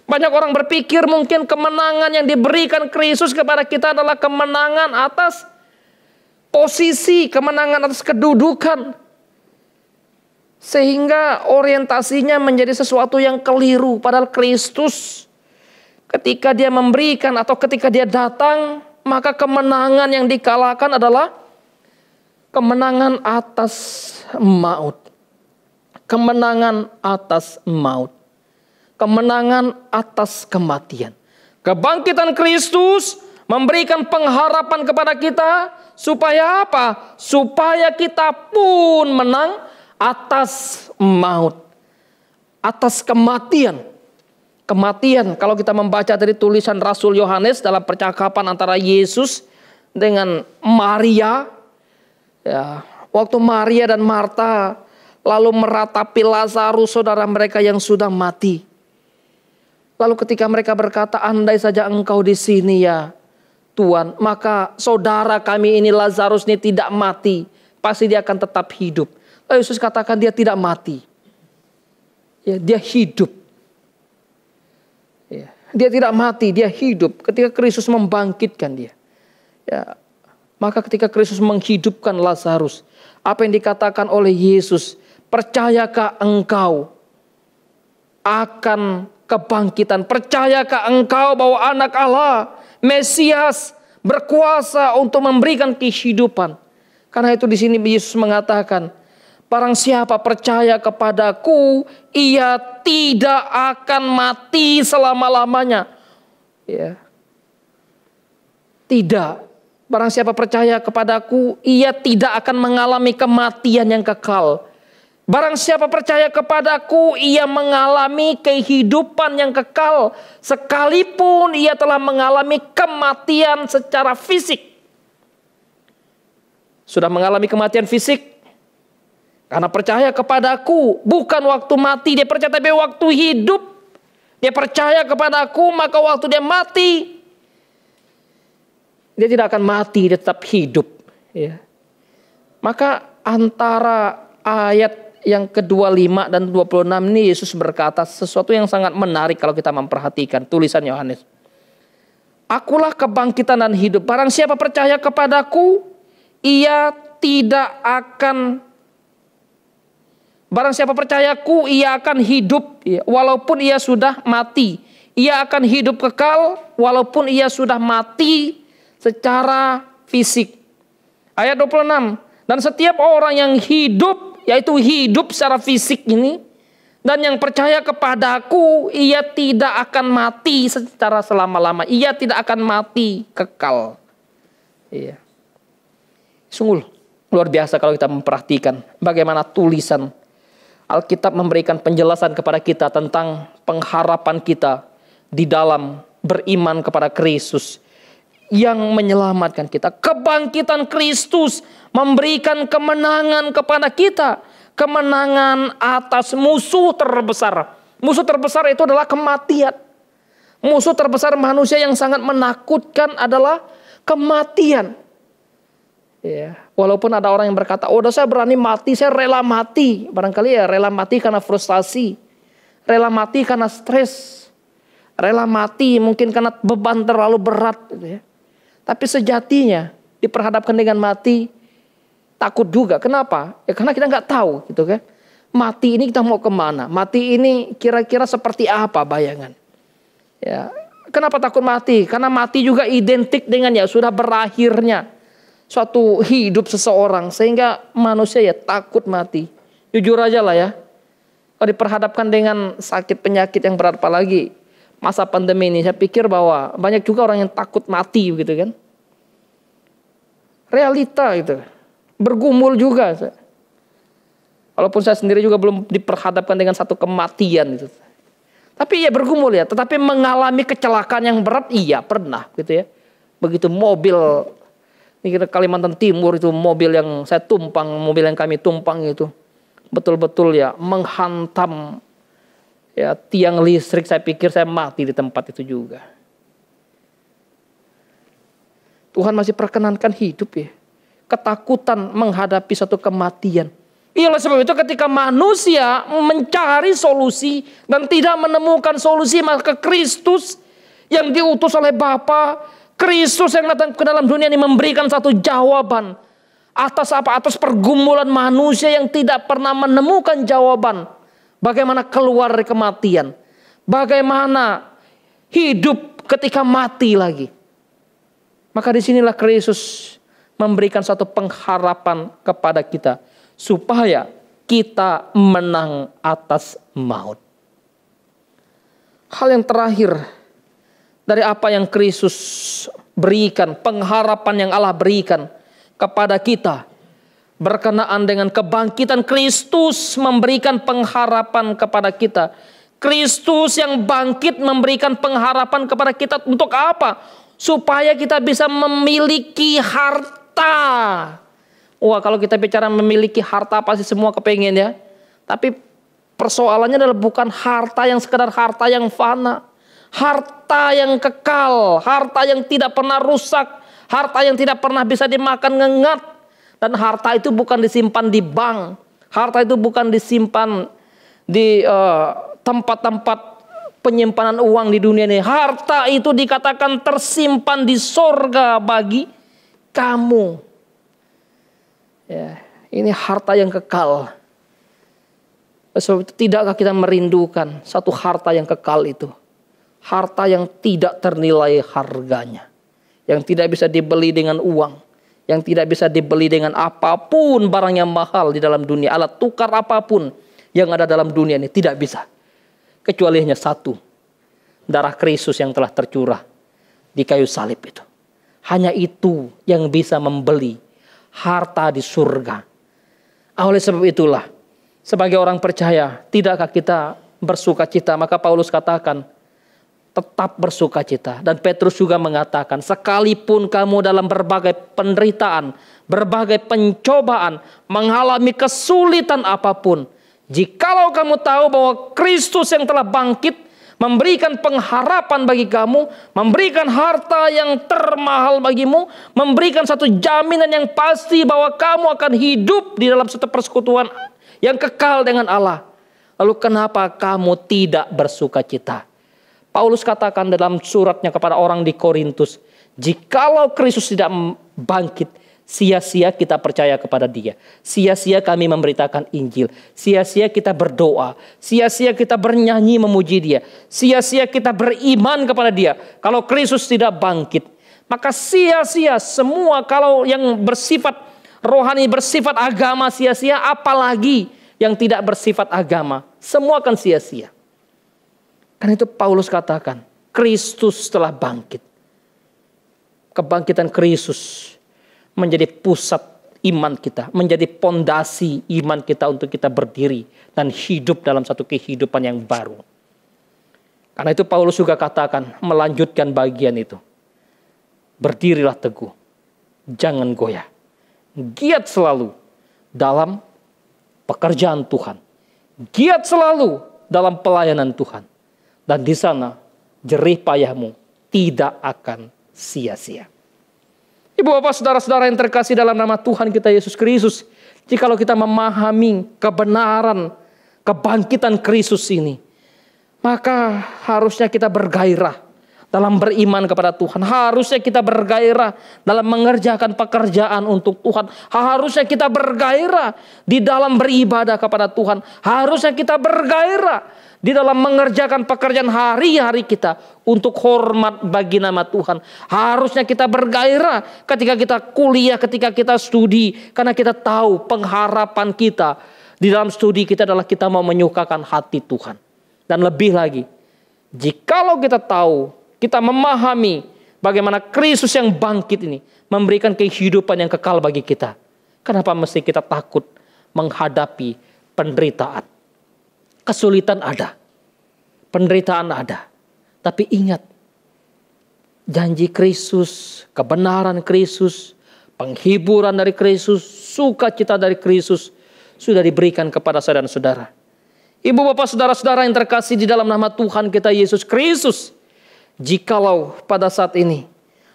Banyak orang berpikir mungkin kemenangan yang diberikan Kristus kepada kita adalah kemenangan atas posisi, kemenangan atas kedudukan. Sehingga orientasinya menjadi sesuatu yang keliru. Padahal Kristus ketika dia memberikan atau ketika dia datang, maka kemenangan yang dikalahkan adalah kemenangan atas maut. Kemenangan atas maut. Kemenangan atas kematian. Kebangkitan Kristus memberikan pengharapan kepada kita. Supaya apa? Supaya kita pun menang atas maut. Atas kematian. Kematian, kalau kita membaca dari tulisan Rasul Yohanes dalam percakapan antara Yesus dengan Maria. Ya, waktu Maria dan Marta lalu meratapi Lazarus, saudara mereka yang sudah mati. Lalu ketika mereka berkata, andai saja engkau di sini ya Tuhan, maka saudara kami ini Lazarus ini tidak mati, pasti dia akan tetap hidup. Lalu Yesus katakan dia tidak mati, ya, dia hidup. Ya, dia tidak mati, dia hidup. Ketika Kristus membangkitkan dia, ya, maka ketika Kristus menghidupkan Lazarus, apa yang dikatakan oleh Yesus, percayakah engkau akan kebangkitan? Percayakah engkau bahwa anak Allah, Mesias, berkuasa untuk memberikan kehidupan? Karena itu di sini Yesus mengatakan, barang siapa percaya kepadaku, ia tidak akan mati selama-lamanya. Ya. Tidak. Barang siapa percaya kepadaku, ia tidak akan mengalami kematian yang kekal. Barang siapa percaya kepadaku, ia mengalami kehidupan yang kekal, sekalipun ia telah mengalami kematian secara fisik. Sudah mengalami kematian fisik, karena percaya kepadaku, bukan waktu mati dia percaya, tapi waktu hidup. Dia percaya kepadaku, maka waktu dia mati, dia tidak akan mati, dia tetap hidup. Ya. Maka antara ayat yang ke-25 dan 26 ini Yesus berkata sesuatu yang sangat menarik kalau kita memperhatikan tulisan Yohanes. Akulah kebangkitan dan hidup. Barang siapa percaya kepadaku, ia tidak akan, barang siapa percayaku, ia akan hidup walaupun ia sudah mati. Ia akan hidup kekal walaupun ia sudah mati secara fisik. Ayat 26. Dan setiap orang yang hidup, yaitu hidup secara fisik ini, dan yang percaya kepadaku, ia tidak akan mati secara selama-lama. Ia tidak akan mati kekal. Iya. Sungguh luar biasa kalau kita memperhatikan bagaimana tulisan Alkitab memberikan penjelasan kepada kita tentang pengharapan kita di dalam beriman kepada Kristus yang menyelamatkan kita. Kebangkitan Kristus memberikan kemenangan kepada kita. Kemenangan atas musuh terbesar. Musuh terbesar itu adalah kematian. Musuh terbesar manusia yang sangat menakutkan adalah kematian. Ya, walaupun ada orang yang berkata, oh saya berani mati, saya rela mati. Barangkali ya rela mati karena frustasi. Rela mati karena stres. Rela mati mungkin karena beban terlalu berat. Gitu ya. Tapi sejatinya diperhadapkan dengan mati, takut juga. Kenapa? Ya karena kita nggak tahu, gitu kan. Mati ini kita mau kemana? Mati ini kira-kira seperti apa bayangan? Ya, kenapa takut mati? Karena mati juga identik dengan ya sudah berakhirnya suatu hidup seseorang, sehingga manusia ya takut mati. Jujur aja lah ya. Kalau diperhadapkan dengan sakit penyakit yang berat, apalagi masa pandemi ini, saya pikir bahwa banyak juga orang yang takut mati gitu kan. Realita itu. Bergumul juga. Walaupun saya sendiri juga belum diperhadapkan dengan satu kematian itu. Tapi ya bergumul ya. Tetapi mengalami kecelakaan yang berat, iya pernah gitu ya. Begitu mobil, ini Kalimantan Timur itu mobil yang saya tumpang, mobil yang kami tumpang itu. Betul-betul ya menghantam ya tiang listrik, saya pikir saya mati di tempat itu juga. Tuhan masih perkenankan hidup ya. Ketakutan menghadapi satu kematian. Ialah sebab itu ketika manusia mencari solusi dan tidak menemukan solusi, maka Kristus yang diutus oleh Bapa, Kristus yang datang ke dalam dunia ini memberikan satu jawaban. Atas apa? Atas pergumulan manusia yang tidak pernah menemukan jawaban. Bagaimana keluar dari kematian. Bagaimana hidup ketika mati lagi. Maka disinilah Kristus memberikan satu pengharapan kepada kita. Supaya kita menang atas maut. Hal yang terakhir dari apa yang Kristus berikan, pengharapan yang Allah berikan kepada kita berkenaan dengan kebangkitan Kristus memberikan pengharapan kepada kita. Kristus yang bangkit memberikan pengharapan kepada kita untuk apa? Supaya kita bisa memiliki harta. Wah, kalau kita bicara memiliki harta pasti semua kepengen ya. Tapi persoalannya adalah bukan harta yang sekedar harta yang fana. Harta yang kekal, harta yang tidak pernah rusak, harta yang tidak pernah bisa dimakan ngengat. Dan harta itu bukan disimpan di bank. Harta itu bukan disimpan di tempat-tempat penyimpanan uang di dunia ini. Harta itu dikatakan tersimpan di sorga bagi kamu. Ya, ini harta yang kekal. Sebab itu tidakkah kita merindukan satu harta yang kekal itu? Harta yang tidak ternilai harganya. Yang tidak bisa dibeli dengan uang. Yang tidak bisa dibeli dengan apapun barang yang mahal di dalam dunia. Alat tukar apapun yang ada dalam dunia ini tidak bisa. Kecuali hanya satu. Darah Kristus yang telah tercurah di kayu salib itu. Hanya itu yang bisa membeli harta di surga. Oleh sebab itulah Sebagai orang percaya, tidakkah kita bersuka cita? Maka Paulus katakan, tetap bersuka cita. Dan Petrus juga mengatakan, sekalipun kamu dalam berbagai penderitaan, berbagai pencobaan, mengalami kesulitan apapun, jikalau kamu tahu bahwa Kristus yang telah bangkit, memberikan pengharapan bagi kamu, memberikan harta yang termahal bagimu, memberikan satu jaminan yang pasti bahwa kamu akan hidup di dalam satu persekutuan yang kekal dengan Allah. Lalu kenapa kamu tidak bersuka cita? Paulus katakan dalam suratnya kepada orang di Korintus, jikalau Kristus tidak bangkit, sia-sia kita percaya kepada Dia. Sia-sia kami memberitakan Injil. Sia-sia kita berdoa. Sia-sia kita bernyanyi memuji Dia. Sia-sia kita beriman kepada Dia. Kalau Kristus tidak bangkit, maka sia-sia semua. Kalau yang bersifat rohani, bersifat agama sia-sia, apalagi yang tidak bersifat agama. Semua akan sia-sia. Karena itu Paulus katakan, Kristus telah bangkit. Kebangkitan Kristus menjadi pusat iman kita, menjadi pondasi iman kita untuk kita berdiri dan hidup dalam satu kehidupan yang baru. Karena itu Paulus juga katakan, melanjutkan bagian itu. Berdirilah teguh, jangan goyah. Giat selalu dalam pekerjaan Tuhan. Giat selalu dalam pelayanan Tuhan. Dan di sana jerih payahmu tidak akan sia-sia. Ibu bapak saudara-saudara yang terkasih dalam nama Tuhan kita Yesus Kristus. Jikalau kita memahami kebenaran kebangkitan Kristus ini, maka harusnya kita bergairah dalam beriman kepada Tuhan. Harusnya kita bergairah dalam mengerjakan pekerjaan untuk Tuhan. Harusnya kita bergairah di dalam beribadah kepada Tuhan. Harusnya kita bergairah di dalam mengerjakan pekerjaan hari-hari kita untuk hormat bagi nama Tuhan. Harusnya kita bergairah ketika kita kuliah, ketika kita studi. Karena kita tahu pengharapan kita di dalam studi kita adalah kita mau menyukakan hati Tuhan. Dan lebih lagi, jikalau kita tahu, kita memahami bagaimana Kristus yang bangkit ini memberikan kehidupan yang kekal bagi kita. Kenapa mesti kita takut menghadapi penderitaan? Kesulitan ada, penderitaan ada. Tapi ingat, janji Kristus, kebenaran Kristus, penghiburan dari Kristus, sukacita dari Kristus sudah diberikan kepada saudara-saudara. Ibu bapak saudara-saudara yang terkasih di dalam nama Tuhan kita Yesus Kristus. Jikalau pada saat ini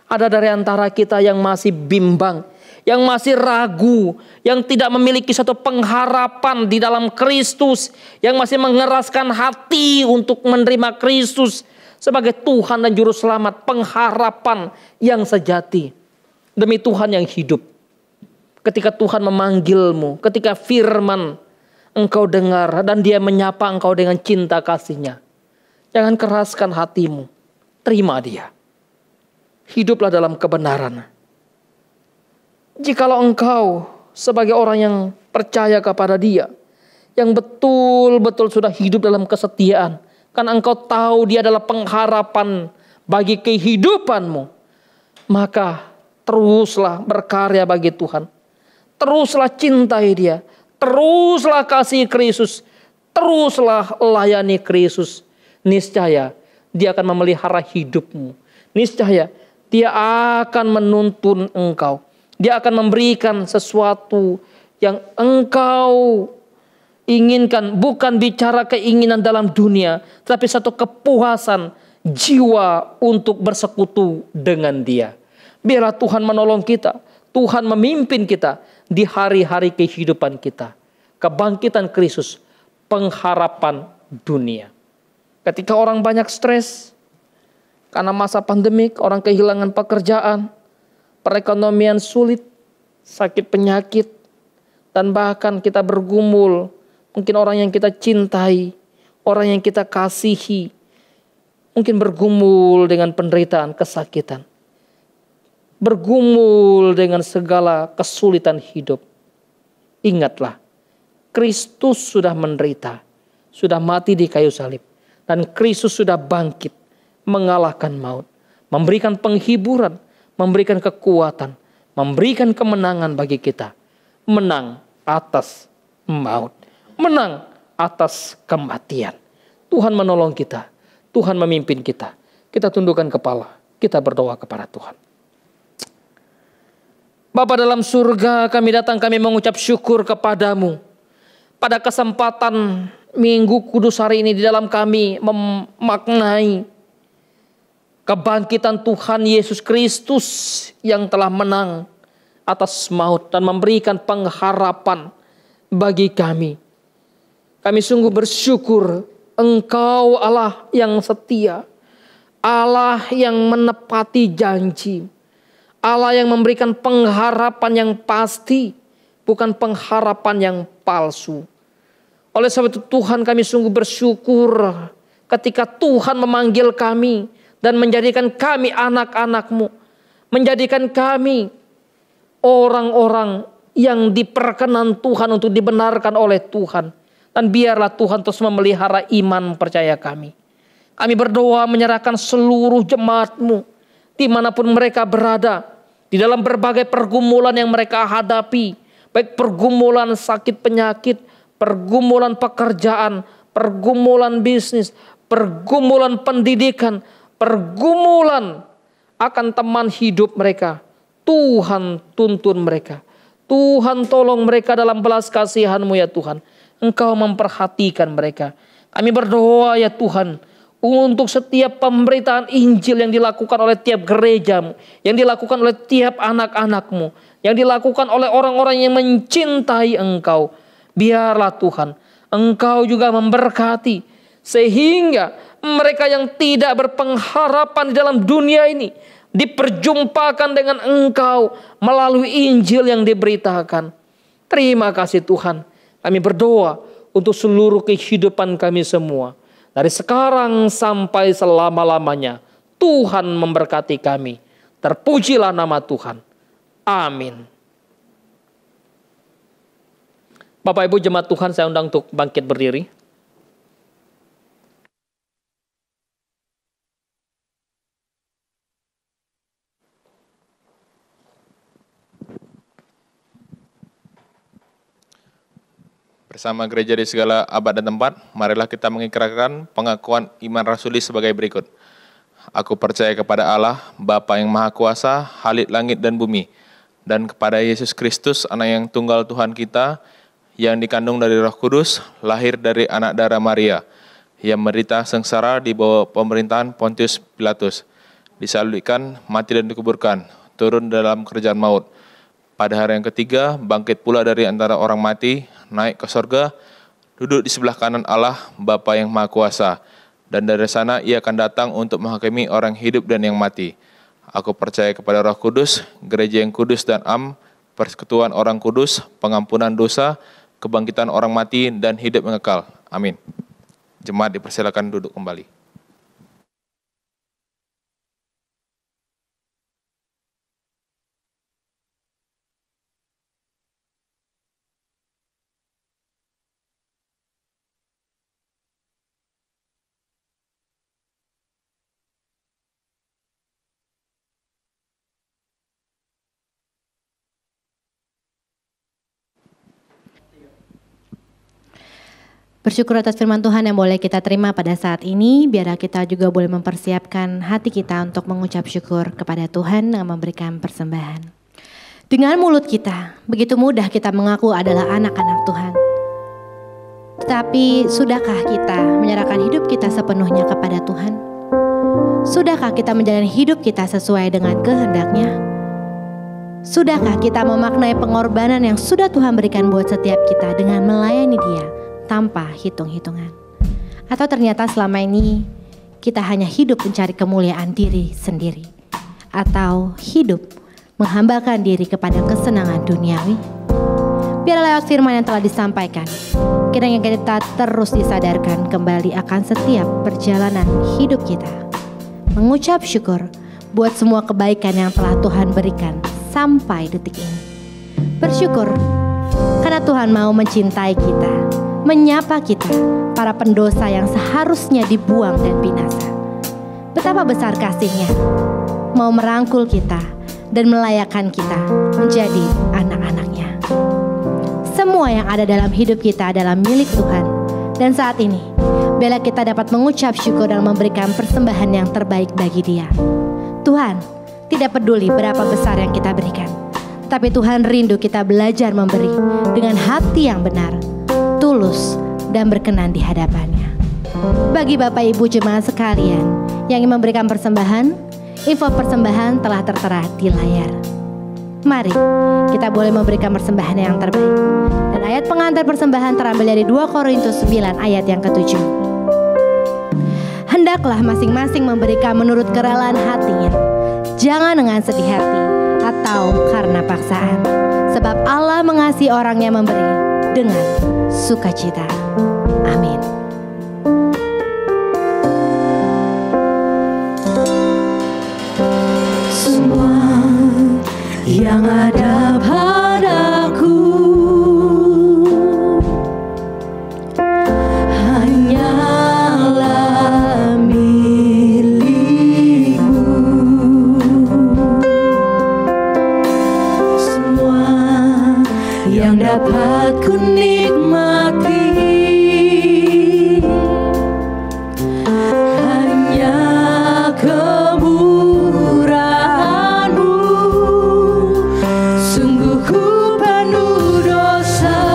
ada dari antara kita yang masih bimbang, yang masih ragu, yang tidak memiliki satu pengharapan di dalam Kristus, yang masih mengeraskan hati untuk menerima Kristus sebagai Tuhan dan Juru Selamat, pengharapan yang sejati demi Tuhan yang hidup. Ketika Tuhan memanggilmu, ketika firman engkau dengar dan Dia menyapa engkau dengan cinta kasih-Nya, jangan keraskan hatimu, terima Dia. Hiduplah dalam kebenaran. Jikalau engkau sebagai orang yang percaya kepada Dia, yang betul-betul sudah hidup dalam kesetiaan, karena engkau tahu Dia adalah pengharapan bagi kehidupanmu, maka teruslah berkarya bagi Tuhan. Teruslah cintai Dia, teruslah kasih Kristus, teruslah layani Kristus. Niscaya Dia akan memelihara hidupmu. Niscaya Dia akan menuntun engkau. Dia akan memberikan sesuatu yang engkau inginkan. Bukan bicara keinginan dalam dunia, tapi satu kepuasan jiwa untuk bersekutu dengan Dia. Biarlah Tuhan menolong kita. Tuhan memimpin kita di hari-hari kehidupan kita. Kebangkitan Kristus, pengharapan dunia. Ketika orang banyak stres, karena masa pandemik, orang kehilangan pekerjaan, perekonomian sulit, sakit penyakit, dan bahkan kita bergumul. Mungkin orang yang kita cintai, orang yang kita kasihi, mungkin bergumul dengan penderitaan, kesakitan. Bergumul dengan segala kesulitan hidup. Ingatlah, Kristus sudah menderita, sudah mati di kayu salib. Dan Kristus sudah bangkit, mengalahkan maut. Memberikan penghiburan, memberikan kekuatan, memberikan kemenangan bagi kita. Menang atas maut. menang atas kematian. Tuhan menolong kita, Tuhan memimpin kita. Kita tundukkan kepala, kita berdoa kepada Tuhan. Bapa dalam surga, kami datang, kami mengucap syukur kepadamu. Pada kesempatan Minggu Kudus hari ini, di dalam kami memaknai kebangkitan Tuhan Yesus Kristus yang telah menang atas maut dan memberikan pengharapan bagi kami. Kami sungguh bersyukur Engkau Allah yang setia, Allah yang menepati janji, Allah yang memberikan pengharapan yang pasti, bukan pengharapan yang palsu. Oleh sebab itu Tuhan, kami sungguh bersyukur ketika Tuhan memanggil kami dan menjadikan kami anak-anak-Mu, menjadikan kami orang-orang yang diperkenan Tuhan untuk dibenarkan oleh Tuhan. Dan biarlah Tuhan terus memelihara iman percaya kami. Kami berdoa menyerahkan seluruh jemaat-Mu dimanapun mereka berada, di dalam berbagai pergumulan yang mereka hadapi, baik pergumulan sakit penyakit, pergumulan pekerjaan, pergumulan bisnis, pergumulan pendidikan, pergumulan akan teman hidup mereka. Tuhan tuntun mereka, Tuhan tolong mereka dalam belas kasihan-Mu ya Tuhan. Engkau memperhatikan mereka. Kami berdoa ya Tuhan, untuk setiap pemberitaan Injil yang dilakukan oleh tiap gereja-Mu, yang dilakukan oleh tiap anak-anak-Mu, yang dilakukan oleh orang-orang yang mencintai Engkau. Biarlah Tuhan, Engkau juga memberkati, sehingga mereka yang tidak berpengharapan di dalam dunia ini diperjumpakan dengan Engkau melalui Injil yang diberitakan. Terima kasih Tuhan. Kami berdoa untuk seluruh kehidupan kami semua. Dari sekarang sampai selama-lamanya, Tuhan memberkati kami. Terpujilah nama Tuhan. Amin. Bapak Ibu jemaat Tuhan, saya undang untuk bangkit berdiri. Bersama gereja di segala abad dan tempat, marilah kita mengikrarkan pengakuan iman rasuli sebagai berikut. Aku percaya kepada Allah, Bapa yang Maha Kuasa, Halik langit dan bumi, dan kepada Yesus Kristus, Anak yang tunggal Tuhan kita, yang dikandung dari Roh Kudus, lahir dari anak darah Maria, yang menderita sengsara di bawah pemerintahan Pontius Pilatus, disalibkan, mati dan dikuburkan, turun dalam kerajaan maut. Pada hari yang ketiga, bangkit pula dari antara orang mati, naik ke sorga, duduk di sebelah kanan Allah, Bapa yang Maha Kuasa, dan dari sana ia akan datang untuk menghakimi orang hidup dan yang mati. Aku percaya kepada Roh Kudus, gereja yang kudus dan am, persekutuan orang kudus, pengampunan dosa, kebangkitan orang mati, dan hidup yang kekal. Amin. Jemaat dipersilakan duduk kembali. Bersyukur atas firman Tuhan yang boleh kita terima pada saat ini. Biar kita juga boleh mempersiapkan hati kita untuk mengucap syukur kepada Tuhan yang memberikan persembahan. Dengan mulut kita, begitu mudah kita mengaku adalah anak-anak Tuhan. Tetapi sudahkah kita menyerahkan hidup kita sepenuhnya kepada Tuhan? Sudahkah kita menjalani hidup kita sesuai dengan kehendak-Nya? Sudahkah kita memaknai pengorbanan yang sudah Tuhan berikan buat setiap kita dengan melayani Dia tanpa hitung-hitungan? Atau ternyata selama ini kita hanya hidup mencari kemuliaan diri sendiri, atau hidup menghambakan diri kepada kesenangan duniawi? Biar lewat firman yang telah disampaikan, kiranya kita terus disadarkan kembali akan setiap perjalanan hidup kita, mengucap syukur buat semua kebaikan yang telah Tuhan berikan sampai detik ini. Bersyukur karena Tuhan mau mencintai kita, menyapa kita, para pendosa yang seharusnya dibuang dan binasa. Betapa besar kasih-Nya, mau merangkul kita dan melayakkan kita menjadi anak-anak-Nya. Semua semua yang ada dalam hidup kita adalah milik Tuhan. Dan saat ini, biarlah kita dapat mengucap syukur dan memberikan persembahan yang terbaik bagi Dia. Tuhan, tidak peduli berapa besar yang kita berikan, tapi Tuhan rindu kita belajar memberi dengan hati yang benar, tulus, dan berkenan di hadapannya. Bagi Bapak Ibu jemaat sekalian yang ingin memberikan persembahan, info persembahan telah tertera di layar. Mari kita boleh memberikan persembahan yang terbaik. Dan ayat pengantar persembahan terambil dari 2 Korintus 9 ayat yang ke-7. Hendaklah masing-masing memberikan menurut kerelaan hatinya, jangan dengan sedih hati atau karena paksaan, sebab Allah mengasihi orang yang memberi dengan sukacita. Amin. Semua yang ada padaku hanyalah milikmu. Semua yang dapat ku nikmati hanya kemurahan-Mu. Sungguh ku penuh dosa,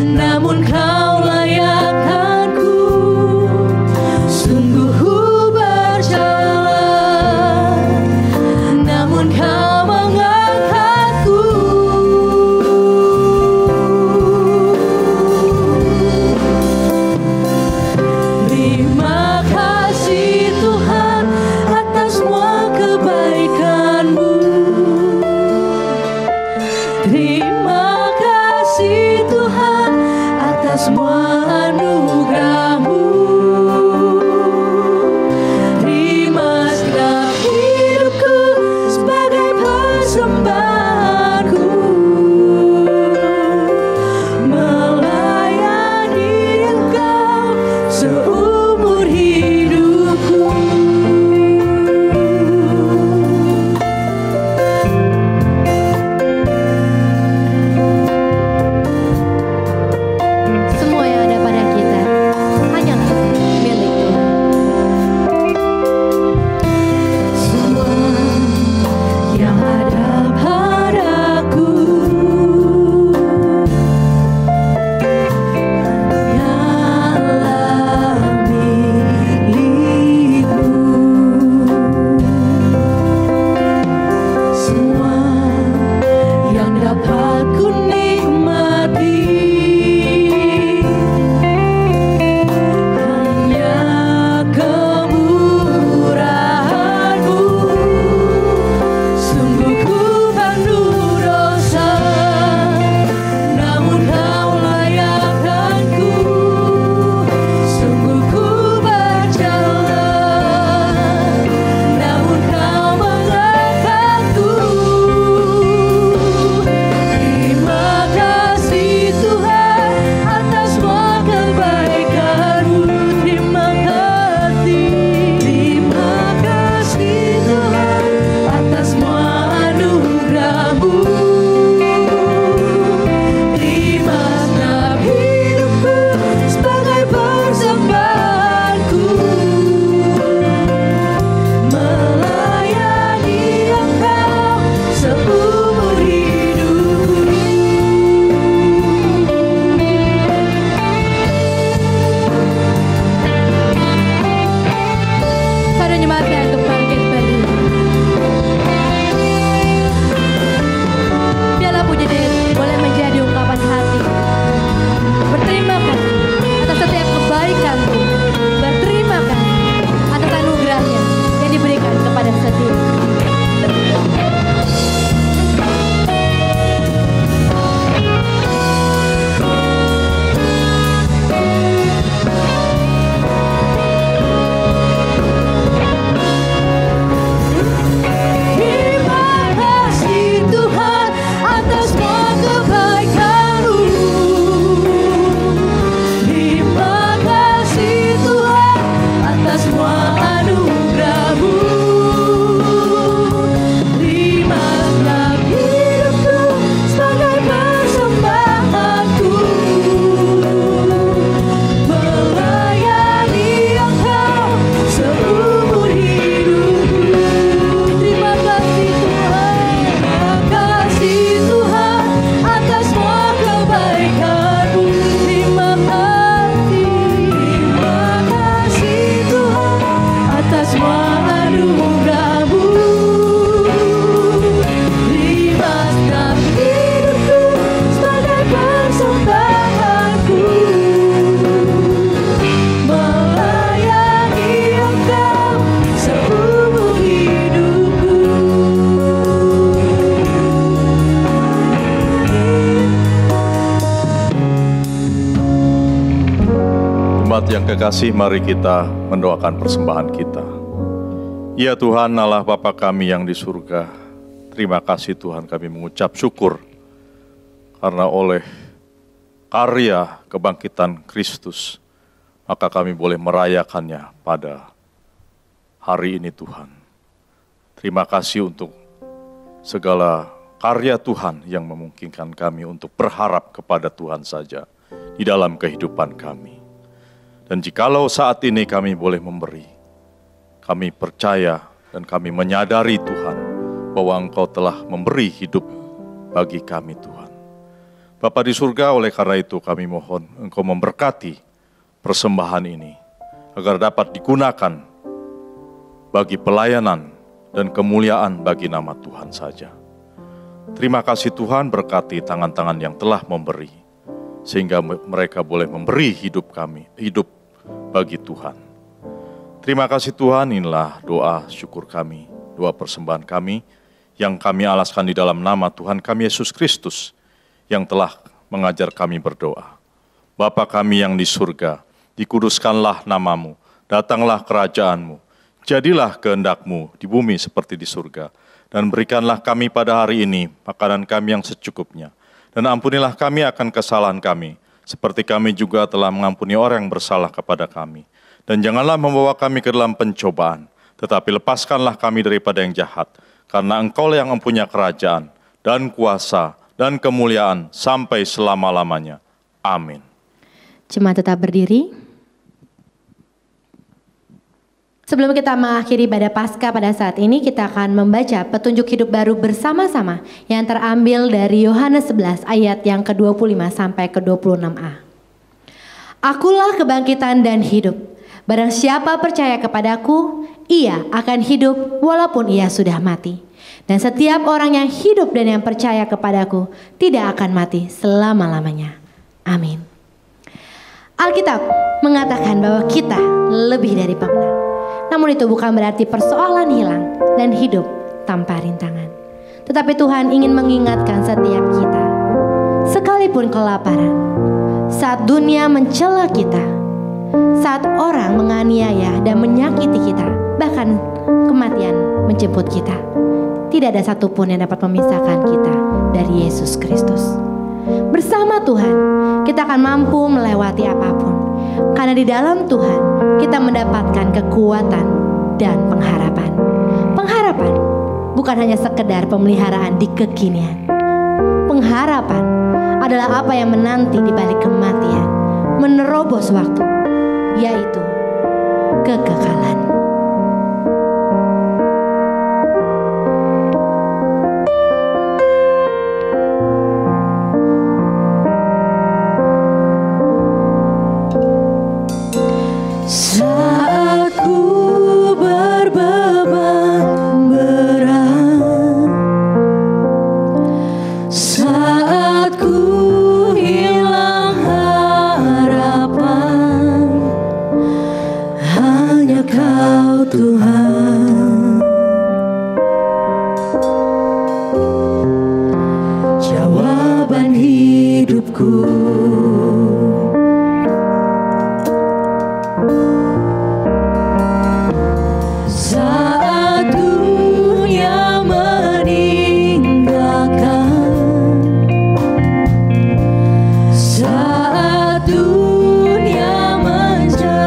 namun Kau layakkanku. Sungguh ku berjalan, namun Kau mengangkatku. yang kekasih, mari kita mendoakan persembahan kita. Ya Tuhan Allah Bapa kami yang di surga, terima kasih Tuhan, kami mengucap syukur karena oleh karya kebangkitan Kristus, maka kami boleh merayakannya pada hari ini Tuhan. Terima kasih untuk segala karya Tuhan yang memungkinkan kami untuk berharap kepada Tuhan saja di dalam kehidupan kami. Dan jikalau saat ini kami boleh memberi, kami percaya dan kami menyadari Tuhan bahwa Engkau telah memberi hidup bagi kami Tuhan. Bapa di surga, oleh karena itu kami mohon Engkau memberkati persembahan ini agar dapat digunakan bagi pelayanan dan kemuliaan bagi nama Tuhan saja. Terima kasih Tuhan, berkati tangan-tangan yang telah memberi, sehingga mereka boleh memberi hidup kami, hidup bagi Tuhan. Terima kasih Tuhan, inilah doa syukur kami, doa persembahan kami, yang kami alaskan di dalam nama Tuhan kami Yesus Kristus, yang telah mengajar kami berdoa. Bapa kami yang di surga, dikuduskanlah namamu, datanglah kerajaanmu, jadilah kehendak-Mu di bumi seperti di surga. Dan berikanlah kami pada hari ini makanan kami yang secukupnya. Dan ampunilah kami akan kesalahan kami, seperti kami juga telah mengampuni orang yang bersalah kepada kami. Dan janganlah membawa kami ke dalam pencobaan, tetapi lepaskanlah kami daripada yang jahat, karena Engkau yang mempunyai kerajaan, dan kuasa, dan kemuliaan, sampai selama-lamanya. Amin. Jemaat tetap berdiri. Sebelum kita mengakhiri ibadah Paskah pada saat ini, kita akan membaca petunjuk hidup baru bersama-sama yang terambil dari Yohanes 11 ayat yang ke-25 sampai ke-26a. Akulah kebangkitan dan hidup. Barang siapa percaya kepadaku, ia akan hidup walaupun ia sudah mati. Dan setiap orang yang hidup dan yang percaya kepadaku tidak akan mati selama-lamanya. Amin. Alkitab mengatakan bahwa kita lebih dari pemenang. Namun itu bukan berarti persoalan hilang dan hidup tanpa rintangan. Tetapi Tuhan ingin mengingatkan setiap kita, sekalipun kelaparan, saat dunia mencela kita, saat orang menganiaya dan menyakiti kita, bahkan kematian menjemput kita, tidak ada satupun yang dapat memisahkan kita dari Yesus Kristus. Bersama Tuhan, kita akan mampu melewati apapun. Karena di dalam Tuhan, kita mendapatkan kekuatan dan pengharapan. Pengharapan bukan hanya sekedar pemeliharaan di kekinian. Pengharapan adalah apa yang menanti di balik kematian, menerobos waktu, yaitu kekekalan. Saat ku berbeban berat, saat ku hilang harapan, hanya Kau Tuhan, jawaban hidupku. Saat dunia meninggalkan, saat dunia mencelaku,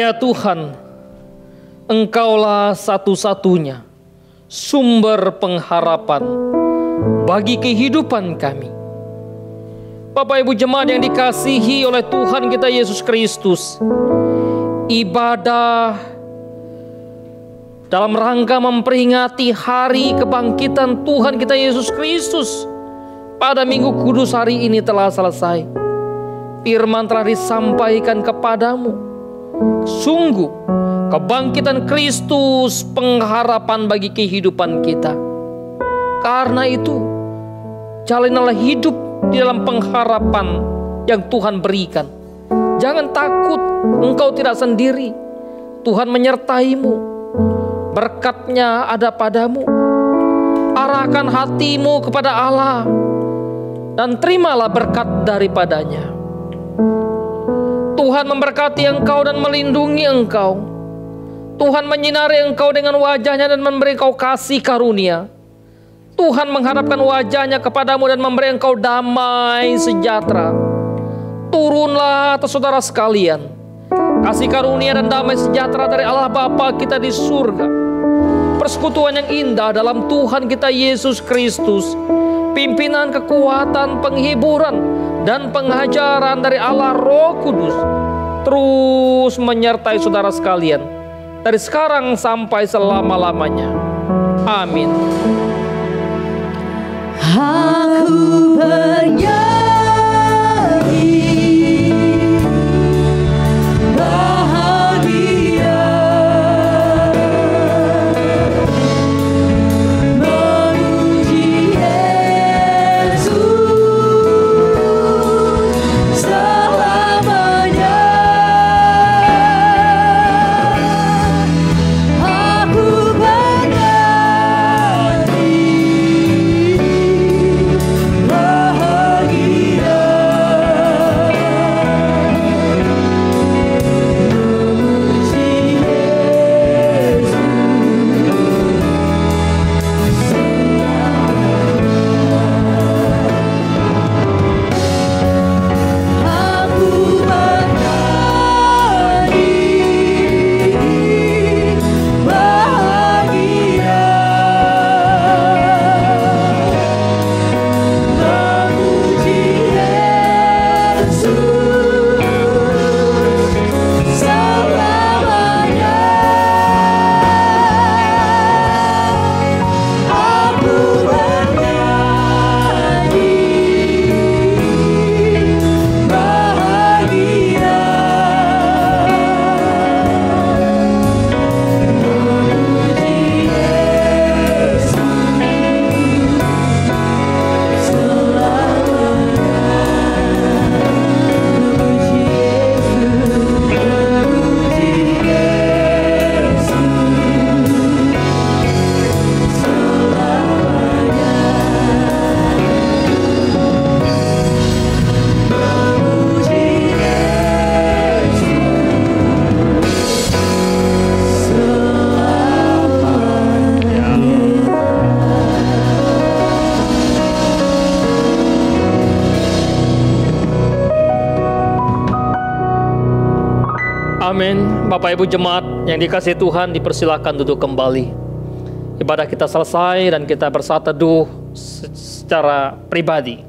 Ya Tuhan, Engkaulah satu-satunya sumber pengharapan bagi kehidupan kami. Bapak Ibu jemaat yang dikasihi oleh Tuhan kita Yesus Kristus, ibadah dalam rangka memperingati hari kebangkitan Tuhan kita Yesus Kristus pada Minggu Kudus hari ini telah selesai. Firman telah disampaikan kepadamu. Sungguh, kebangkitan Kristus pengharapan bagi kehidupan kita. Karena itu, jalanilah hidup di dalam pengharapan yang Tuhan berikan. Jangan takut, engkau tidak sendiri. Tuhan menyertaimu. Berkat-Nya ada padamu. Arahkan hatimu kepada Allah dan terimalah berkat daripadanya. Tuhan memberkati engkau dan melindungi engkau. Tuhan menyinari engkau dengan wajah-Nya dan memberi engkau kasih karunia. Tuhan menghadapkan wajah-Nya kepadamu dan memberi engkau damai sejahtera. Turunlah atas saudara sekalian kasih karunia dan damai sejahtera dari Allah Bapa kita di surga. Persekutuan yang indah dalam Tuhan kita Yesus Kristus. Pimpinan, kekuatan, penghiburan, dan pengajaran dari Allah Roh Kudus terus menyertai saudara sekalian dari sekarang sampai selama-lamanya. Amin. Aku bernyanyi bahagia, memuji Yesus selamanya. Aku bernyanyi bahagia, memuji Yesus aku bernyanyi bahagia, memuji Yesus selamanya. Aku bernyanyi bahagia, memuji Yesus Amin. Bapak Ibu jemaat yang dikasihi Tuhan, dipersilakan duduk kembali. Ibadah kita selesai dan kita bersatu teduh secara pribadi.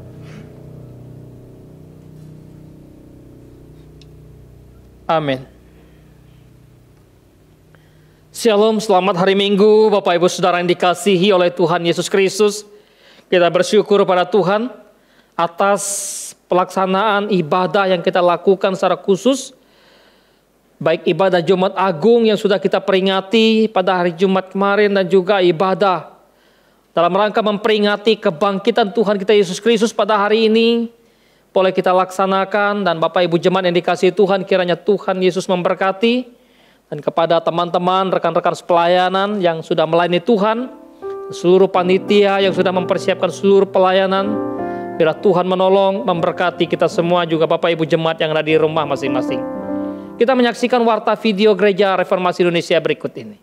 Amin. Shalom, selamat hari Minggu Bapak Ibu Saudara yang dikasihi oleh Tuhan Yesus Kristus. Kita bersyukur pada Tuhan atas pelaksanaan ibadah yang kita lakukan secara khusus. Baik ibadah Jumat Agung yang sudah kita peringati pada hari Jumat kemarin dan juga ibadah dalam rangka memperingati kebangkitan Tuhan kita Yesus Kristus pada hari ini boleh kita laksanakan. Dan Bapak Ibu jemaat yang dikasihi Tuhan, kiranya Tuhan Yesus memberkati. Dan kepada teman-teman, rekan-rekan sepelayanan yang sudah melayani Tuhan, seluruh panitia yang sudah mempersiapkan seluruh pelayanan, biar Tuhan menolong, memberkati kita semua, juga Bapak Ibu jemaat yang ada di rumah masing-masing. Kita menyaksikan warta video Gereja Reformasi Indonesia berikut ini.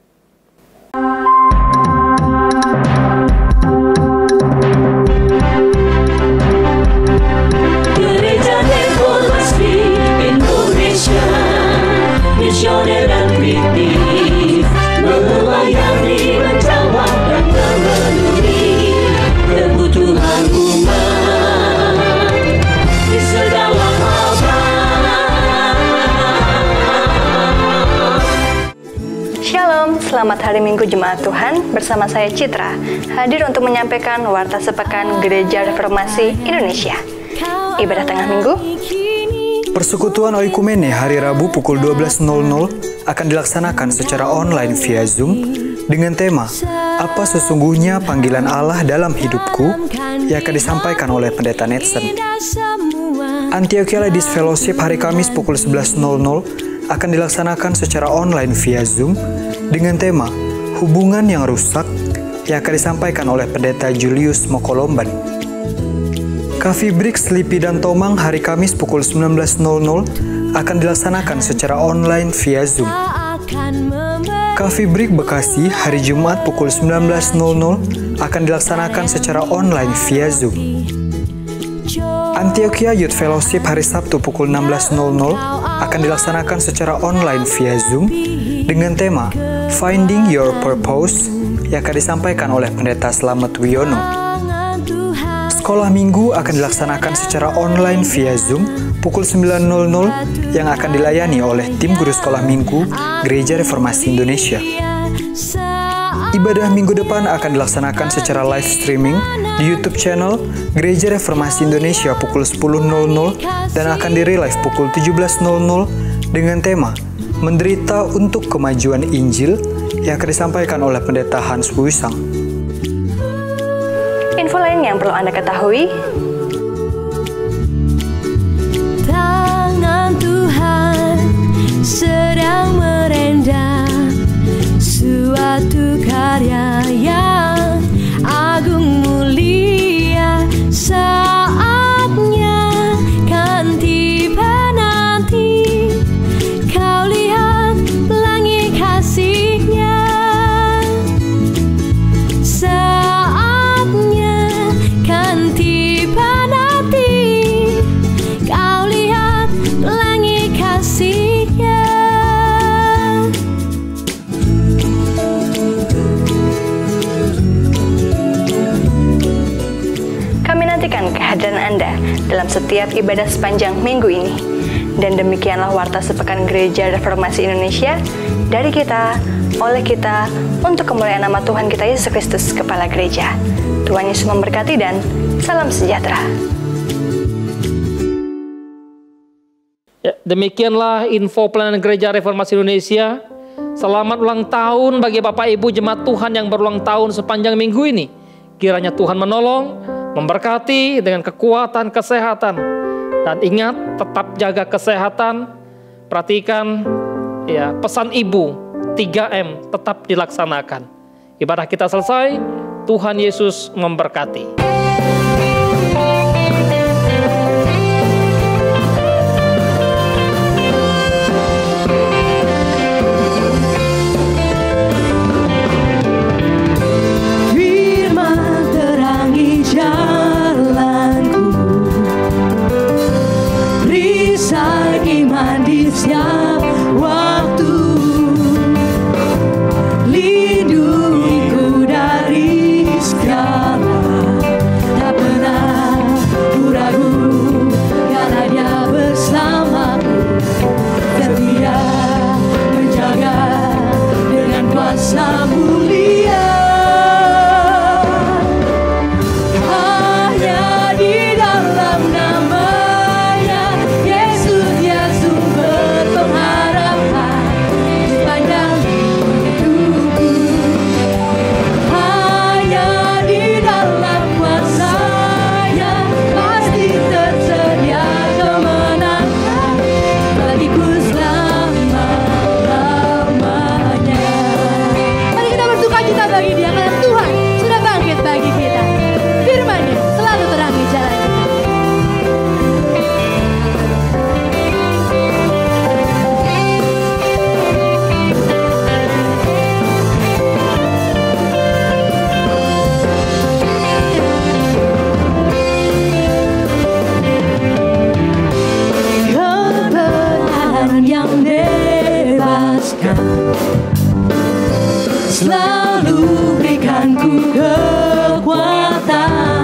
Gereja Reformasi Indonesia, misioner Selamat hari Minggu Jemaat Tuhan, bersama saya Citra, hadir untuk menyampaikan Warta Sepekan Gereja Reformasi Indonesia. Ibadah tengah minggu. Persekutuan Oikumene hari Rabu pukul 12.00 akan dilaksanakan secara online via Zoom dengan tema Apa Sesungguhnya Panggilan Allah Dalam Hidupku yang akan disampaikan oleh Pendeta Netsen. Antiochia Ladies Fellowship hari Kamis pukul 11.00 akan dilaksanakan secara online via Zoom dengan tema Hubungan yang Rusak yang akan disampaikan oleh Pendeta Julius Mokolomban. Coffee Break Sleepy dan Tomang hari Kamis pukul 19.00 akan dilaksanakan secara online via Zoom. Coffee Break Bekasi hari Jumat pukul 19.00 akan dilaksanakan secara online via Zoom. Antiochia Youth Fellowship hari Sabtu pukul 16.00 akan dilaksanakan secara online via Zoom dengan tema Finding Your Purpose yang akan disampaikan oleh Pendeta Slamet Wiono. Sekolah Minggu akan dilaksanakan secara online via Zoom pukul 9.00 yang akan dilayani oleh tim guru sekolah Minggu Gereja Reformasi Indonesia. Ibadah minggu depan akan dilaksanakan secara live streaming di YouTube channel Gereja Reformasi Indonesia pukul 10.00 dan akan di-relive pukul 17.00 dengan tema Menderita untuk Kemajuan Injil yang akan disampaikan oleh Pendeta Hans Wisang. Info lain yang perlu Anda ketahui. Tangan Tuhan sedang merendam suatu karya yang agung mulia. Saatnya kan tiba nanti, kau lihat pelangi kasih-Nya. Saatnya kan tiba nanti, kau lihat pelangi kasih-Nya. Kami nantikan kehadiran Anda dalam setiap ibadah sepanjang minggu ini. Dan demikianlah Warta Sepekan Gereja Reformasi Indonesia dari kita, oleh kita, untuk kemuliaan nama Tuhan kita Yesus Kristus, Kepala Gereja. Tuhan Yesus memberkati dan salam sejahtera. Ya, demikianlah info pelayanan Gereja Reformasi Indonesia. Selamat ulang tahun bagi Bapak Ibu Jemaat Tuhan yang berulang tahun sepanjang minggu ini. Kiranya Tuhan menolong, memberkati dengan kekuatan, kesehatan. Dan ingat, tetap jaga kesehatan. Perhatikan ya, pesan Ibu 3M tetap dilaksanakan. Ibadah kita selesai. Tuhan Yesus memberkati. Firman terangi jalanku, perisai iman di setiap waktu, lindungiku dari segala, tak pernah ku ragu karena Dia bersamaku, setia menjaga dengan kuasa mulia. Hanya di dalam nama-Nya Yesus, Dia sumber pengharapan sepanjang hidupku. Hanya di dalam kuasa-Nya pasti tersedia kemenangan bagiku selama-lamanya. Mari kita bersukacita bagi Dia karena Tuhan sudah bangkit bagi kita. Firman-Nya selalu terangi jalan kita. Kebenaran yang bebaskan selalu berikan ku kekuatan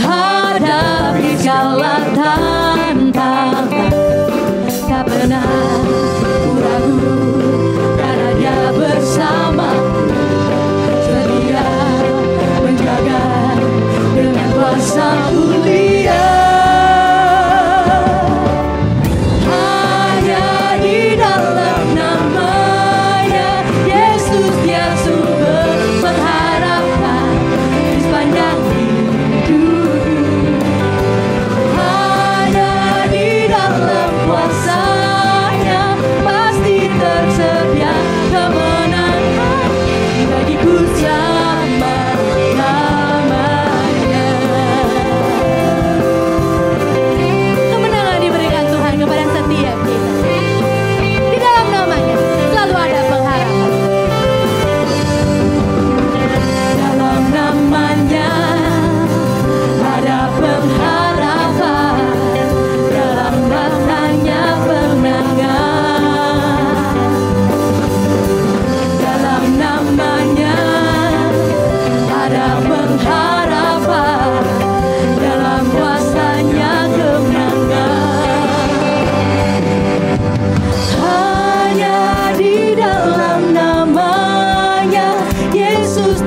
hadapi segala tantangan. Tak pernah ku ragu karena Dia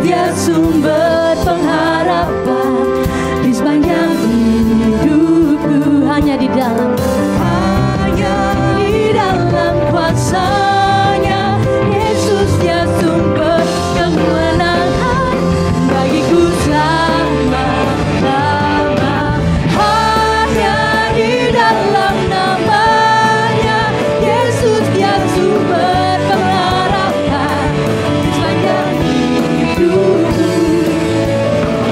Dia sumber pengharapan di sepanjang hidupku. Hanya di dalam kuasa-Nya Yesus, Dia sumber kemenangan bagiku selama-lama. Hanya di dalam nama-Nya Yesus, Dia sumber pengharapan di sepanjang hidupku.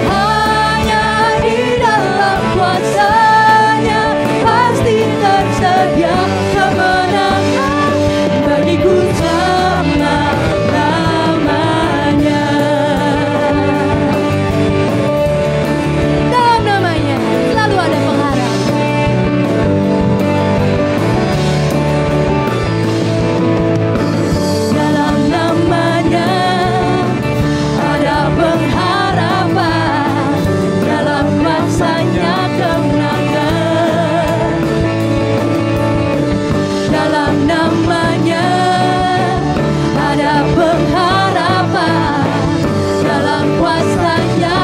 Hanya di dalam kuasa-Nya pasti tersedia kemenangan bagiku selama-lamanya. Dalam nama-Nya selalu ada pengharapan. Dalam nama-Nya ada pengharapan, dalam kuasa-Nya kemenangan. Dalam nama-Nya ada pengharapan, dalam kuasa-Nya